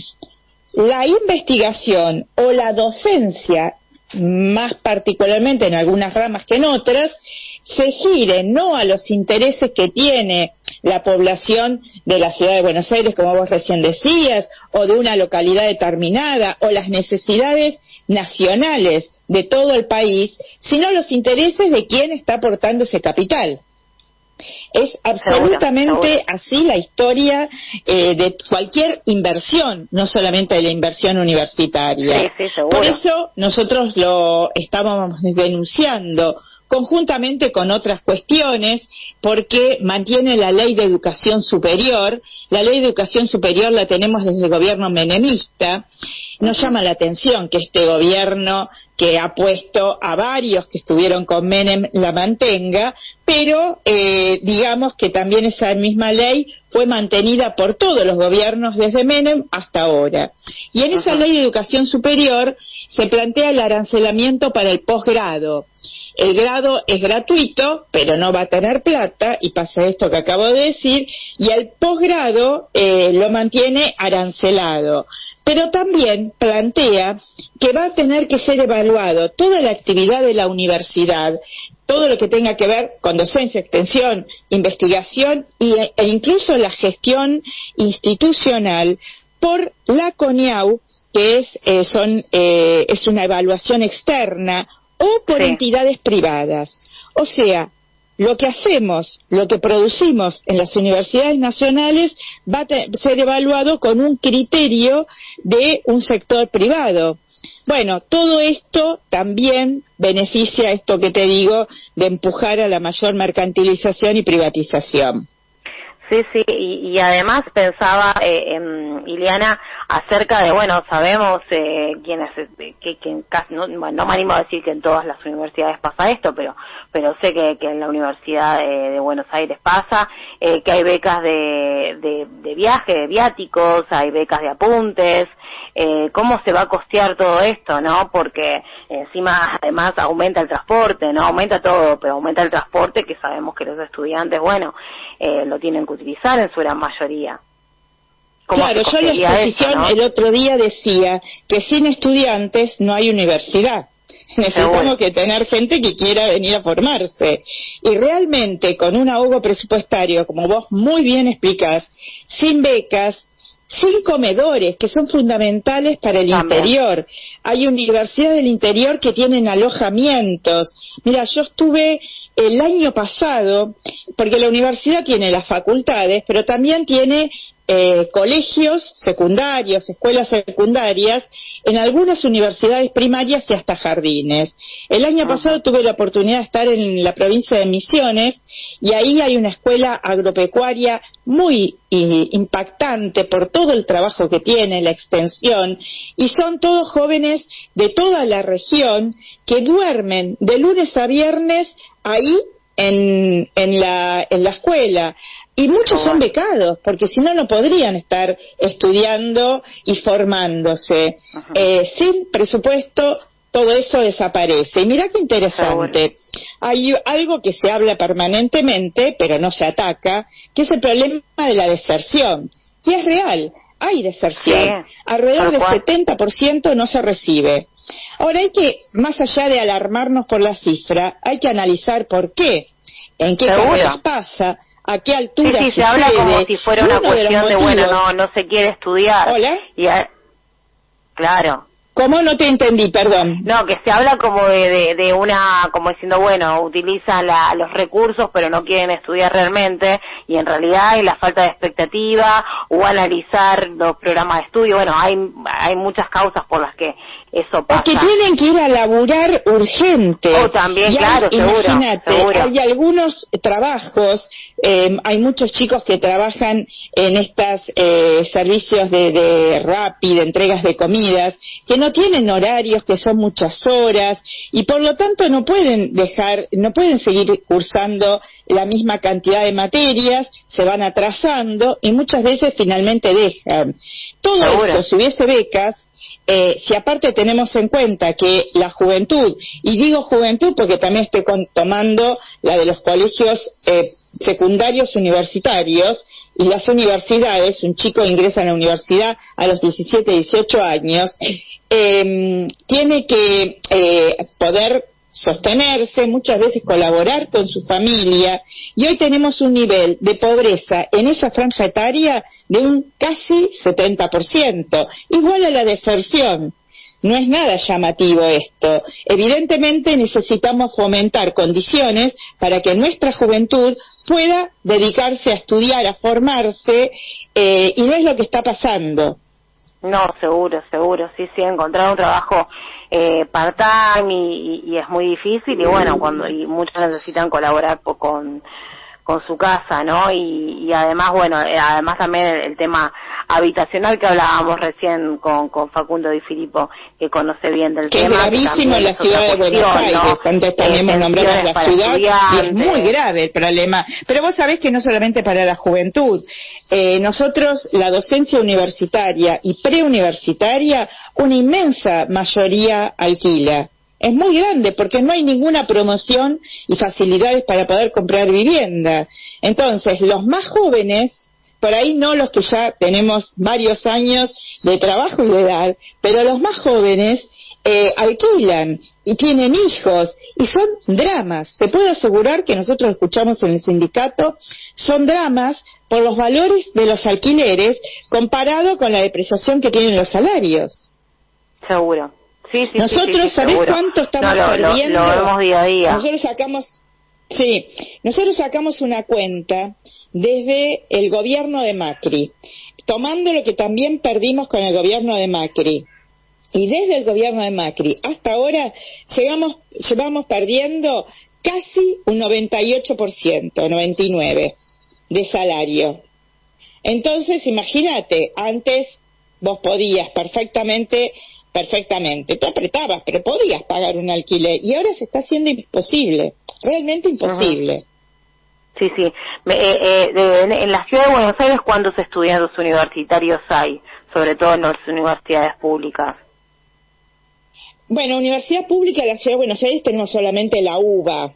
la investigación o la docencia, más particularmente en algunas ramas que en otras, se gire no a los intereses que tiene la población de la ciudad de Buenos Aires, como vos recién decías, o de una localidad determinada, o las necesidades nacionales de todo el país, sino los intereses de quien está aportando ese capital. Es absolutamente así la historia de cualquier inversión, no solamente de la inversión universitaria. Por eso nosotros lo estábamos denunciando conjuntamente con otras cuestiones, porque mantiene la ley de educación superior. La ley de educación superior la tenemos desde el gobierno menemista. Nos llama la atención que este gobierno, que ha puesto a varios que estuvieron con Menem, la mantenga, pero digamos que también esa misma ley fue mantenida por todos los gobiernos desde Menem hasta ahora. Y en esa ley de educación superior se plantea el arancelamiento para el posgrado. El grado es gratuito, pero no va a tener plata, y pasa esto que acabo de decir, y el posgrado lo mantiene arancelado. Pero también plantea que va a tener que ser evaluado toda la actividad de la universidad, todo lo que tenga que ver con docencia, extensión, investigación e incluso la gestión institucional por la CONIAU, que es una evaluación externa, o por entidades privadas. O sea, lo que hacemos, lo que producimos en las universidades nacionales va a ser evaluado con un criterio de un sector privado. Bueno, todo esto también beneficia esto que te digo de empujar a la mayor mercantilización y privatización. Sí, y además pensaba, Iliana, acerca de, bueno, sabemos quiénes, no me animo a decir que en todas las universidades pasa esto, pero sé que en la Universidad de Buenos Aires pasa, que hay becas de viaje, de viáticos, hay becas de apuntes, cómo se va a costear todo esto, ¿no? Porque encima, además, aumenta el transporte, ¿no? Aumenta todo, pero aumenta el transporte que sabemos que los estudiantes, bueno, lo tienen que utilizar en su gran mayoría. Claro, yo en la exposición esto, ¿no? el otro día decía que sin estudiantes no hay universidad. Necesitamos que tener gente que quiera venir a formarse. Y realmente con un ahogo presupuestario, como vos muy bien explicás, sin becas, sin comedores, que son fundamentales para el interior. Hay universidades del interior que tienen alojamientos. Mira, yo estuve el año pasado, porque la universidad tiene las facultades, pero también tiene colegios secundarios, escuelas secundarias, en algunas universidades primarias y hasta jardines. El año pasado tuve la oportunidad de estar en la provincia de Misiones y ahí hay una escuela agropecuaria muy impactante por todo el trabajo que tiene, la extensión, y son todos jóvenes de toda la región que duermen de lunes a viernes ahí en la escuela, y muchos son becados porque si no no podrían estar estudiando y formándose. Sin presupuesto todo eso desaparece. Y mirá qué interesante, hay algo que se habla permanentemente pero no se ataca, que es el problema de la deserción, y es real, hay deserción, alrededor del 70% no se recibe. Ahora hay que, más allá de alarmarnos por la cifra, hay que analizar por qué, en qué carreras pasa, a qué altura sucede. Se habla como si fuera una cuestión de bueno, no se quiere estudiar. ¿Hola? Claro. ¿Cómo? No te entendí, perdón. No, que se habla como de una, como diciendo, bueno, utilizan los recursos pero no quieren estudiar realmente, y en realidad hay la falta de expectativa o analizar los programas de estudio. Bueno, hay muchas causas por las que eso pasa. Porque tienen que ir a laburar urgente. También, y claro, imagínate, seguro. Hay algunos trabajos, hay muchos chicos que trabajan en estos servicios de Rappi, de entregas de comidas, que no tienen horarios, que son muchas horas, y por lo tanto no pueden seguir cursando la misma cantidad de materias, se van atrasando y muchas veces finalmente dejan. Todo eso, si hubiese becas, si aparte tenemos en cuenta que la juventud, y digo juventud porque también estoy tomando la de los colegios secundarios universitarios, y las universidades, un chico ingresa a la universidad a los 17, 18 años, tiene que poder sostenerse, muchas veces colaborar con su familia, y hoy tenemos un nivel de pobreza en esa franja etaria de un casi 70%, igual a la deserción. No es nada llamativo esto. Evidentemente necesitamos fomentar condiciones para que nuestra juventud pueda dedicarse a estudiar, a formarse, y no es lo que está pasando. No, seguro, sí, encontrar un trabajo part-time y es muy difícil, y bueno, y muchos necesitan colaborar con su casa, ¿no? Y además, bueno, además también el tema habitacional que hablábamos recién con Facundo Di Filippo, que conoce bien del tema. Que es gravísimo en la ciudad de Buenos Aires, ¿no? Antes también hemos nombrado la ciudad, y es muy grave el problema. Pero vos sabés que no solamente para la juventud, nosotros, la docencia universitaria y preuniversitaria, una inmensa mayoría alquila. Es muy grande porque no hay ninguna promoción y facilidades para poder comprar vivienda. Entonces, los más jóvenes, por ahí no los que ya tenemos varios años de trabajo y de edad, pero los más jóvenes alquilan y tienen hijos, y son dramas. Te puedo asegurar que nosotros escuchamos en el sindicato, son dramas por los valores de los alquileres comparado con la depreciación que tienen los salarios. Seguro. Sí, nosotros, ¿sabés cuánto estamos perdiendo? Lo vemos día a día. Nosotros sacamos una cuenta desde el gobierno de Macri, tomando lo que también perdimos con el gobierno de Macri. Y desde el gobierno de Macri hasta ahora llevamos perdiendo casi un 98%, 99% de salario. Entonces, imagínate, antes vos podías perfectamente, te apretabas, pero podías pagar un alquiler, y ahora se está haciendo imposible, realmente imposible. Sí. En la ciudad de Buenos Aires, ¿cuántos estudiantes universitarios hay? sobre todo en las universidades públicas. Bueno, universidad pública de la Ciudad de Buenos Aires tenemos solamente la UBA.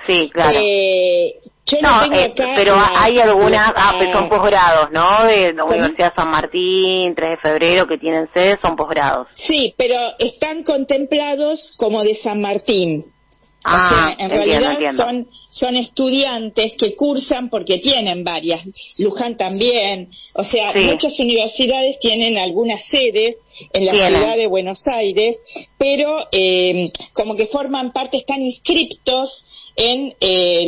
Sí, claro. Yo no tengo acá pero hay algunas, pues son posgrados, ¿no? De la Universidad San Martín, 3 de febrero, que tienen sede, son posgrados. Sí, pero están contemplados como de San Martín. O sea, en realidad son estudiantes que cursan porque tienen varias. Luján también. O sea, muchas universidades tienen algunas sedes en la ciudad de Buenos Aires, pero como que forman parte, están inscriptos en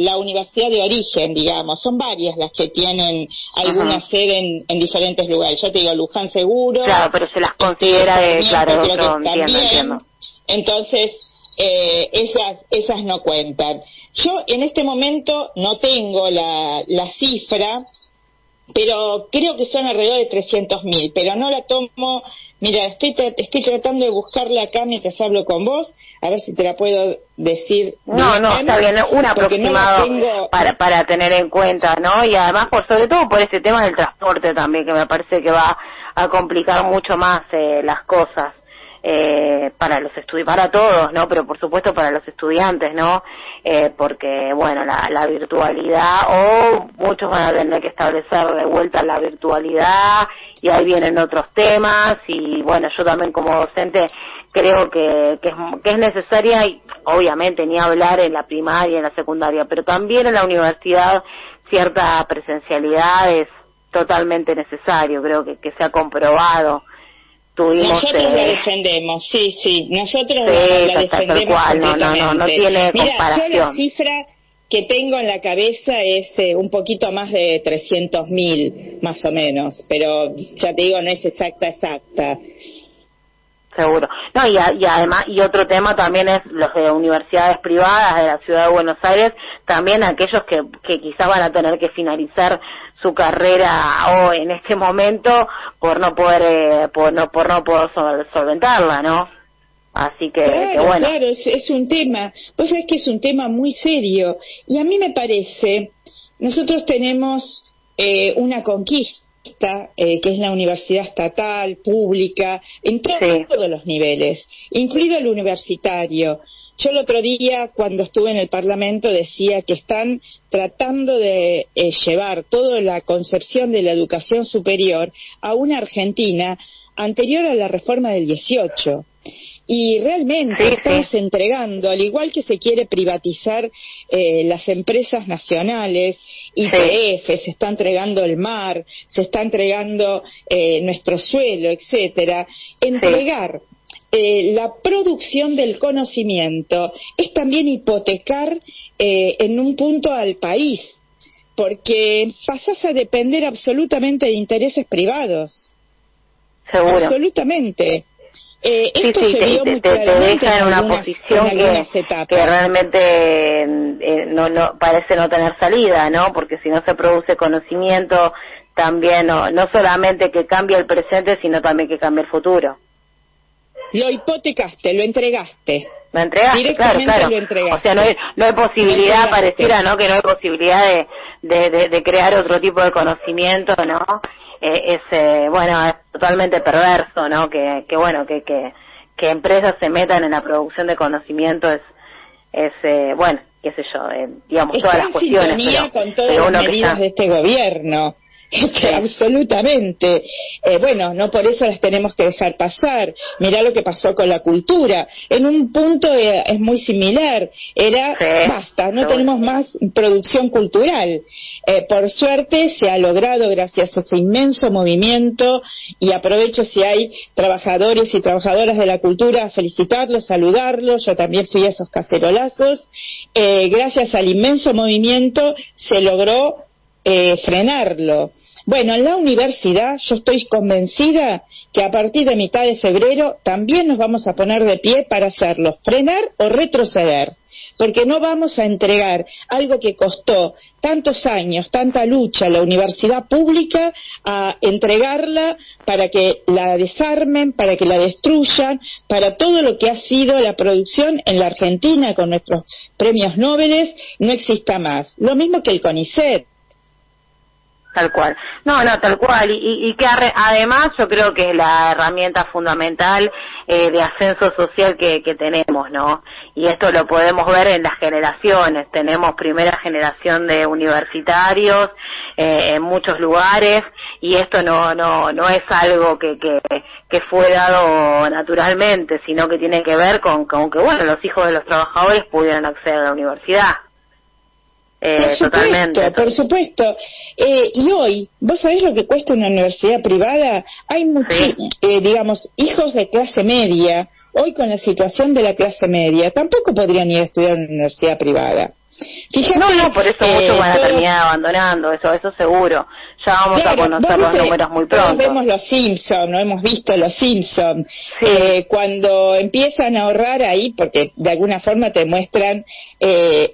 la universidad de origen, digamos. Son varias las que tienen alguna sede en diferentes lugares. Yo te digo, Luján seguro. Claro, pero se las considera entiendo. Entonces, esas no cuentan. Yo en este momento no tengo la cifra, pero creo que son alrededor de 300.000, pero no la tomo. Mira, estoy tratando de buscarla acá mientras hablo con vos, a ver si te la puedo decir. No, está bien, un aproximado para tener en cuenta, ¿no? Y además, sobre todo por este tema del transporte también, que me parece que va a complicar mucho más las cosas. Para todos, ¿no? Pero por supuesto para los estudiantes, ¿no? Porque, bueno, la virtualidad, muchos van a tener que establecer de vuelta la virtualidad, y ahí vienen otros temas, y bueno, yo también como docente creo que es necesaria, y obviamente ni hablar en la primaria, en la secundaria, pero también en la universidad cierta presencialidad es totalmente necesario, creo que se ha comprobado. Nosotros la defendemos, sí, nosotros la defendemos completamente. No tiene comparación. Yo la cifra que tengo en la cabeza es un poquito más de 300.000, más o menos, pero ya te digo, no es exacta. Seguro. No, y además, y otro tema también es los de universidades privadas de la Ciudad de Buenos Aires, también aquellos que quizás van a tener que finalizar su carrera en este momento por no poder solventarla, ¿no? Así que bueno. Claro, es un tema. Vos sabés que es un tema muy serio, y a mí me parece, nosotros tenemos una conquista, que es la universidad estatal, pública, en todos los niveles, incluido el universitario. Yo el otro día, cuando estuve en el Parlamento, decía que están tratando de llevar toda la concepción de la educación superior a una Argentina anterior a la reforma del 18. Y realmente estamos entregando, al igual que se quiere privatizar las empresas nacionales, YPF, se está entregando el mar, se está entregando nuestro suelo, etcétera, entregar la producción del conocimiento es también hipotecar en un punto al país, porque pasás a depender absolutamente de intereses privados. Seguro. Absolutamente. Esto se vio muy claramente en una posición que realmente no parece no tener salida, ¿no? Porque si no se produce conocimiento, también no solamente que cambie el presente, sino también que cambie el futuro. Lo hipotecaste, lo entregaste. Lo entregaste, claro. Lo entregaste. O sea, no hay posibilidad, pareciera, ¿no? Que no hay posibilidad de crear otro tipo de conocimiento, ¿no? Es totalmente perverso, ¿no? Que empresas se metan en la producción de conocimiento es qué sé yo, digamos, está todas las cuestiones. Está en sintonía con todas las medidas de este gobierno. Absolutamente. No por eso las tenemos que dejar pasar. Mirá lo que pasó con la cultura. En un punto es muy similar. Basta, no tenemos más producción cultural. Por suerte se ha logrado gracias a ese inmenso movimiento, y aprovecho si hay trabajadores y trabajadoras de la cultura a felicitarlos, saludarlos. Yo también fui a esos cacerolazos. Gracias al inmenso movimiento se logró frenarlo. Bueno, en la universidad yo estoy convencida que a partir de mitad de febrero también nos vamos a poner de pie para hacerlo, frenar o retroceder, porque no vamos a entregar algo que costó tantos años, tanta lucha a la universidad pública, a entregarla para que la desarmen, para que la destruyan, para todo lo que ha sido la producción en la Argentina con nuestros premios Nobel no exista más. Lo mismo que el CONICET. Tal cual. No, tal cual. Y que además yo creo que es la herramienta fundamental de ascenso social que tenemos, ¿no? Y esto lo podemos ver en las generaciones. Tenemos primera generación de universitarios en muchos lugares, y esto no es algo que fue dado naturalmente, sino que tiene que ver con que, bueno, los hijos de los trabajadores pudieran acceder a la universidad. Totalmente. Por supuesto. Y hoy, ¿vos sabés lo que cuesta una universidad privada? Hay muchos, digamos, hijos de clase media, hoy con la situación de la clase media, tampoco podrían ir a estudiar en una universidad privada. Fíjate, por eso muchos van a terminar abandonando, eso seguro. Ya vamos a conocer los números muy pronto. Todos vemos los Simpsons, no hemos visto los Simpsons. Cuando empiezan a ahorrar ahí, porque de alguna forma te muestran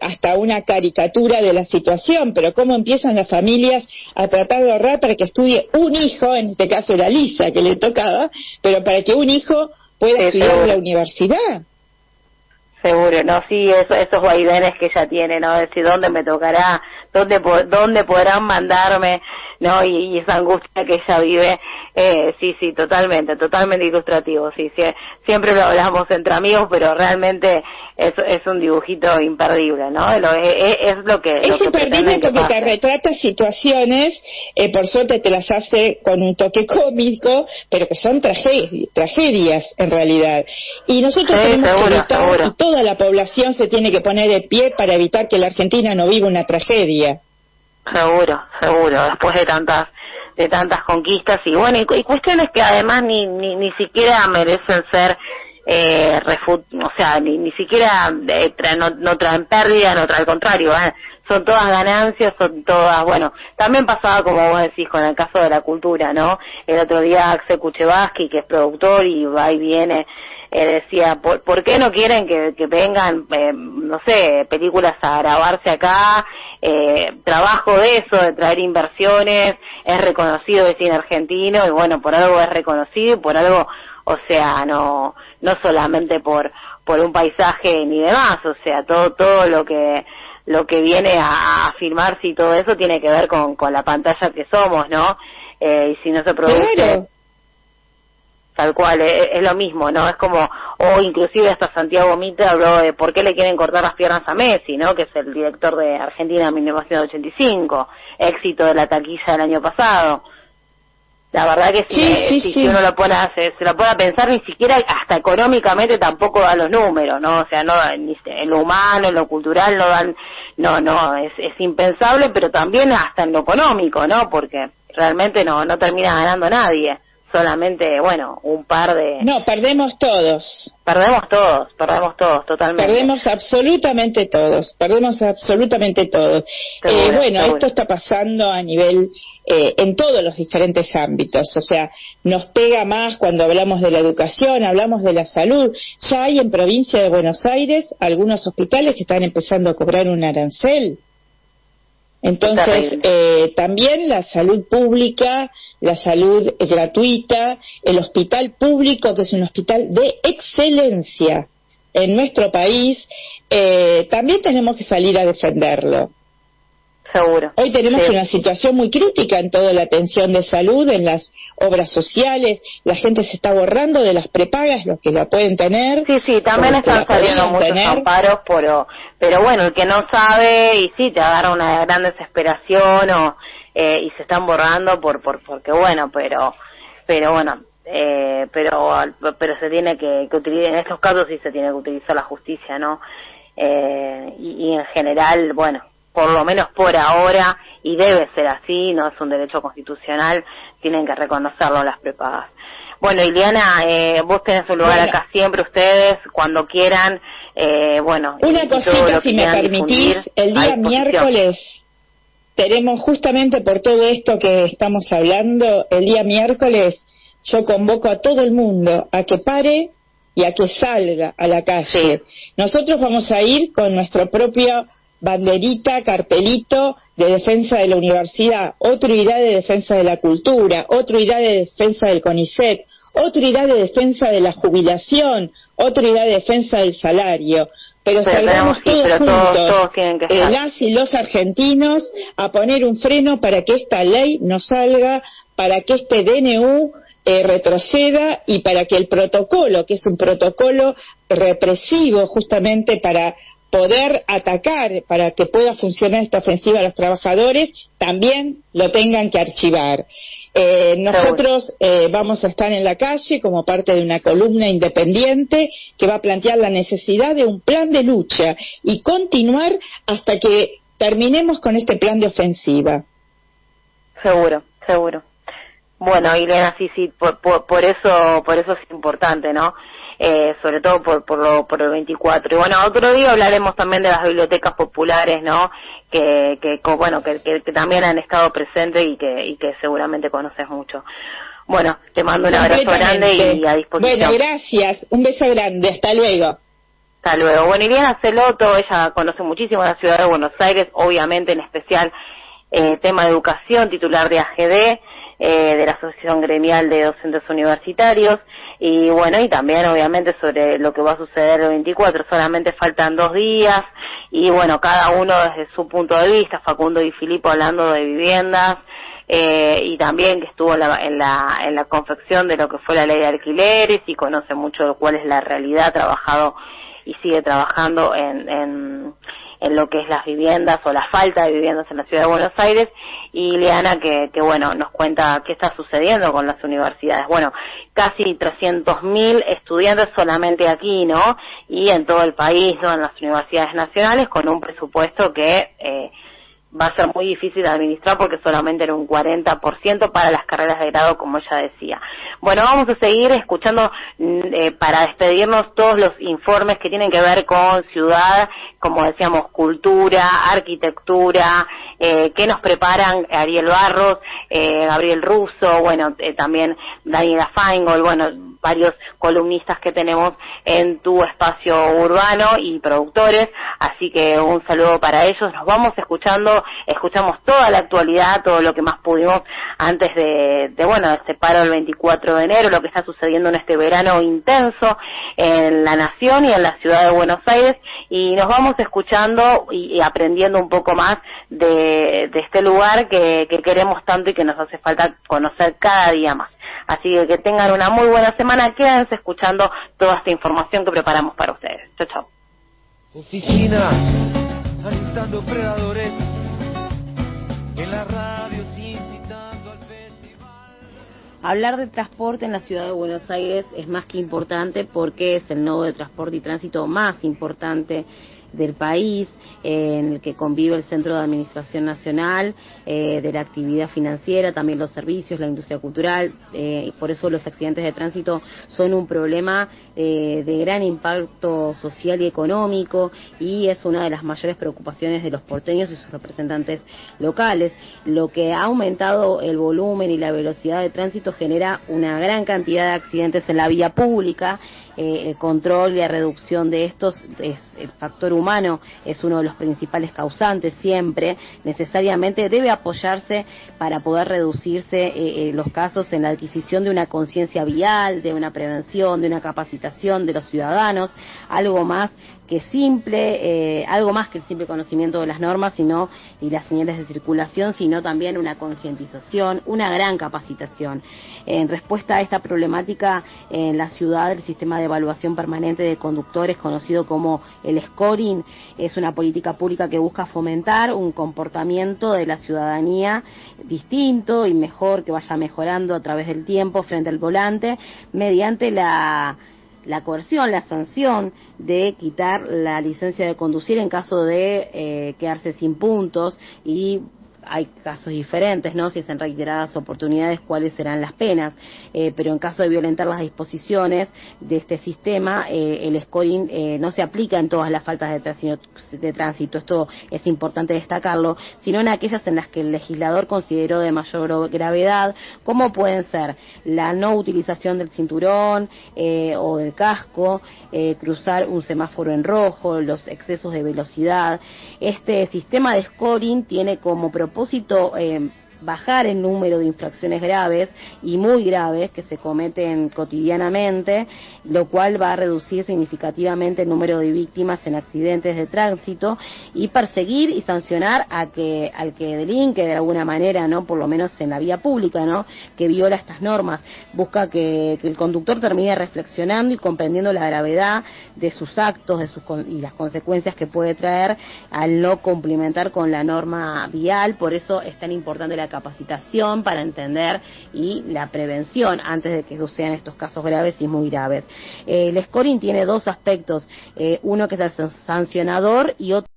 hasta una caricatura de la situación, pero cómo empiezan las familias a tratar de ahorrar para que estudie un hijo, en este caso era Lisa que le tocaba, pero para que un hijo pueda estudiar en la universidad. Seguro, ¿no? Sí, esos vaivenes que ella tiene, ¿no? Decir dónde me tocará, dónde podrán mandarme, ¿no? Y esa angustia que ella vive, sí, totalmente ilustrativo, sí, siempre lo hablamos entre amigos, pero realmente es un dibujito imperdible, ¿no? Es lo que... Es imperdible porque te retrata situaciones, por suerte te las hace con un toque cómico, pero que son tragedias en realidad. Y nosotros tenemos que evitar, y toda la población se tiene que poner de pie para evitar que la Argentina no viva una tragedia. Seguro, después de tantas conquistas y bueno, y cuestiones que además ni siquiera merecen ser o sea, ni siquiera no traen pérdida, no traen, al contrario, son todas ganancias, son todas, bueno, también pasaba como vos decís con el caso de la cultura, ¿no? El otro día Axel Kuchevaski, que es productor y va y viene, decía, ¿por qué no quieren que vengan, no sé, películas a grabarse acá? Trabajo de eso, de traer inversiones, es reconocido el cine argentino y bueno, por algo es reconocido y por algo, o sea, no solamente por un paisaje ni demás, o sea, todo lo que viene a filmarse y todo eso tiene que ver con la pantalla que somos, ¿no? Y si no se produce... Claro. Tal cual, es lo mismo, ¿no? Es como, o inclusive hasta Santiago Mitre habló de por qué le quieren cortar las piernas a Messi, ¿no? Que es el director de Argentina en 1985, éxito de la taquilla del año pasado. La verdad que si uno se lo pone a pensar, ni siquiera hasta económicamente tampoco da los números, ¿no? O sea, no ni en lo humano, en lo cultural no dan, es impensable, pero también hasta en lo económico, ¿no? Porque realmente no termina ganando nadie. Solamente, bueno, un par de... No, perdemos todos, totalmente. Perdemos absolutamente todos. Bueno, esto está pasando a nivel, en todos los diferentes ámbitos, o sea, nos pega más cuando hablamos de la educación, hablamos de la salud. Ya hay en provincia de Buenos Aires algunos hospitales que están empezando a cobrar un arancel. Entonces, también la salud pública, la salud gratuita, el hospital público, que es un hospital de excelencia en nuestro país, también tenemos que salir a defenderlo. Seguro. Hoy tenemos una situación muy crítica en toda la atención de salud, en las obras sociales, la gente se está borrando de las prepagas, los que la pueden tener. Sí, también están saliendo muchos amparos, pero bueno, el que no sabe, y sí, te agarra una gran desesperación, y se están borrando porque bueno, pero bueno, pero se tiene que utilizar, en estos casos sí se tiene que utilizar la justicia, ¿no? Y en general, bueno, por lo menos por ahora, y debe ser así, no es un derecho constitucional, tienen que reconocerlo las prepagas. Bueno, Ileana, vos tenés un lugar acá siempre, ustedes, cuando quieran, bueno... Una cosita, si me permitís, difundir, el día miércoles tenemos, justamente por todo esto que estamos hablando, el día miércoles yo convoco a todo el mundo a que pare y a que salga a la calle. Nosotros vamos a ir con nuestro propio banderita, cartelito de defensa de la universidad, otro irá de defensa de la cultura, otro irá de defensa del CONICET, otro irá de defensa de la jubilación, otro irá de defensa del salario. pero salgamos todos todos tienen que estar. Las y los argentinos, a poner un freno para que esta ley no salga, para que este DNU retroceda y para que el protocolo, que es un protocolo represivo justamente para poder atacar, para que pueda funcionar esta ofensiva a los trabajadores, también lo tengan que archivar. Nosotros vamos a estar en la calle como parte de una columna independiente que va a plantear la necesidad de un plan de lucha y continuar hasta que terminemos con este plan de ofensiva. Seguro. Bueno, Ileana, sí, por eso es importante, ¿no? Sobre todo por el 24. Y bueno, otro día hablaremos también de las bibliotecas populares, ¿no? Que también han estado presentes y que seguramente conoces mucho. Bueno, te mando un abrazo grande y a disposición. Bueno, gracias. Un beso grande. Hasta luego. Hasta luego. Bueno, Ileana Celoto, ella conoce muchísimo la ciudad de Buenos Aires, obviamente en especial tema de educación, titular de AGD, de la Asociación Gremial de Docentes Universitarios, y bueno, y también obviamente sobre lo que va a suceder el 24, solamente faltan 2 días, y bueno, cada uno desde su punto de vista, Facundo y Filipo hablando de viviendas, y también que estuvo en la confección de lo que fue la ley de alquileres, y conoce mucho de cuál es la realidad, ha trabajado y sigue trabajando en lo que es las viviendas o la falta de viviendas en la ciudad de Buenos Aires, y Ileana que bueno, nos cuenta qué está sucediendo con las universidades. Bueno, casi 300.000 estudiantes solamente aquí, ¿no? Y en todo el país, ¿no? En las universidades nacionales, con un presupuesto que va a ser muy difícil de administrar porque solamente era un 40% para las carreras de grado, como ella decía. Bueno, vamos a seguir escuchando para despedirnos todos los informes que tienen que ver con ciudad, como decíamos, cultura, arquitectura, que nos preparan Ariel Barros, Gabriel Russo, bueno, también Daniela Feingold, bueno, varios columnistas que tenemos en tu espacio urbano y productores, así que un saludo para ellos. Nos vamos escuchamos toda la actualidad, todo lo que más pudimos antes de este paro del 24 de enero, lo que está sucediendo en este verano intenso en la nación y en la ciudad de Buenos Aires, y nos vamos escuchando y aprendiendo un poco más de este lugar que queremos tanto y que nos hace falta conocer cada día más. Así que tengan una muy buena semana, quédense escuchando toda esta información que preparamos para ustedes. Chau, chau. Oficina, alistando predadores, en la radio incitando al festival. Hablar de transporte en la ciudad de Buenos Aires es más que importante porque es el nodo de transporte y tránsito más importante del país, en el que convive el Centro de Administración Nacional, de la actividad financiera, también los servicios, la industria cultural, por eso los accidentes de tránsito son un problema de gran impacto social y económico, y es una de las mayores preocupaciones de los porteños y sus representantes locales. Lo que ha aumentado el volumen y la velocidad de tránsito genera una gran cantidad de accidentes en la vía pública. El control y la reducción de estos, el factor humano es uno de los principales causantes siempre, necesariamente debe apoyarse para poder reducirse los casos en la adquisición de una conciencia vial, de una prevención, de una capacitación de los ciudadanos, algo más que el simple conocimiento de las normas y las señales de circulación, sino también una concientización, una gran capacitación. En respuesta a esta problemática en la ciudad, el sistema de evaluación permanente de conductores, conocido como el scoring, es una política pública que busca fomentar un comportamiento de la ciudadanía distinto y mejor, que vaya mejorando a través del tiempo frente al volante, mediante la coerción, la sanción de quitar la licencia de conducir en caso de quedarse sin puntos, y hay casos diferentes, ¿no? Si es en reiteradas oportunidades, cuáles serán las penas, pero en caso de violentar las disposiciones de este sistema, el scoring no se aplica en todas las faltas de tránsito, esto es importante destacarlo, sino en aquellas en las que el legislador consideró de mayor gravedad, como pueden ser la no utilización del cinturón o del casco, cruzar un semáforo en rojo, los excesos de velocidad. Este sistema de scoring tiene como propósito bajar el número de infracciones graves y muy graves que se cometen cotidianamente, lo cual va a reducir significativamente el número de víctimas en accidentes de tránsito y perseguir y sancionar al que delinque de alguna manera, ¿no? Por lo menos en la vía pública, ¿no? Que viola estas normas. Busca que el conductor termine reflexionando y comprendiendo la gravedad de sus actos y las consecuencias que puede traer al no cumplimentar con la norma vial. Por eso es tan importante la capacitación para entender y la prevención antes de que sucedan estos casos graves y muy graves. El scoring tiene dos aspectos, uno que es el sancionador y otro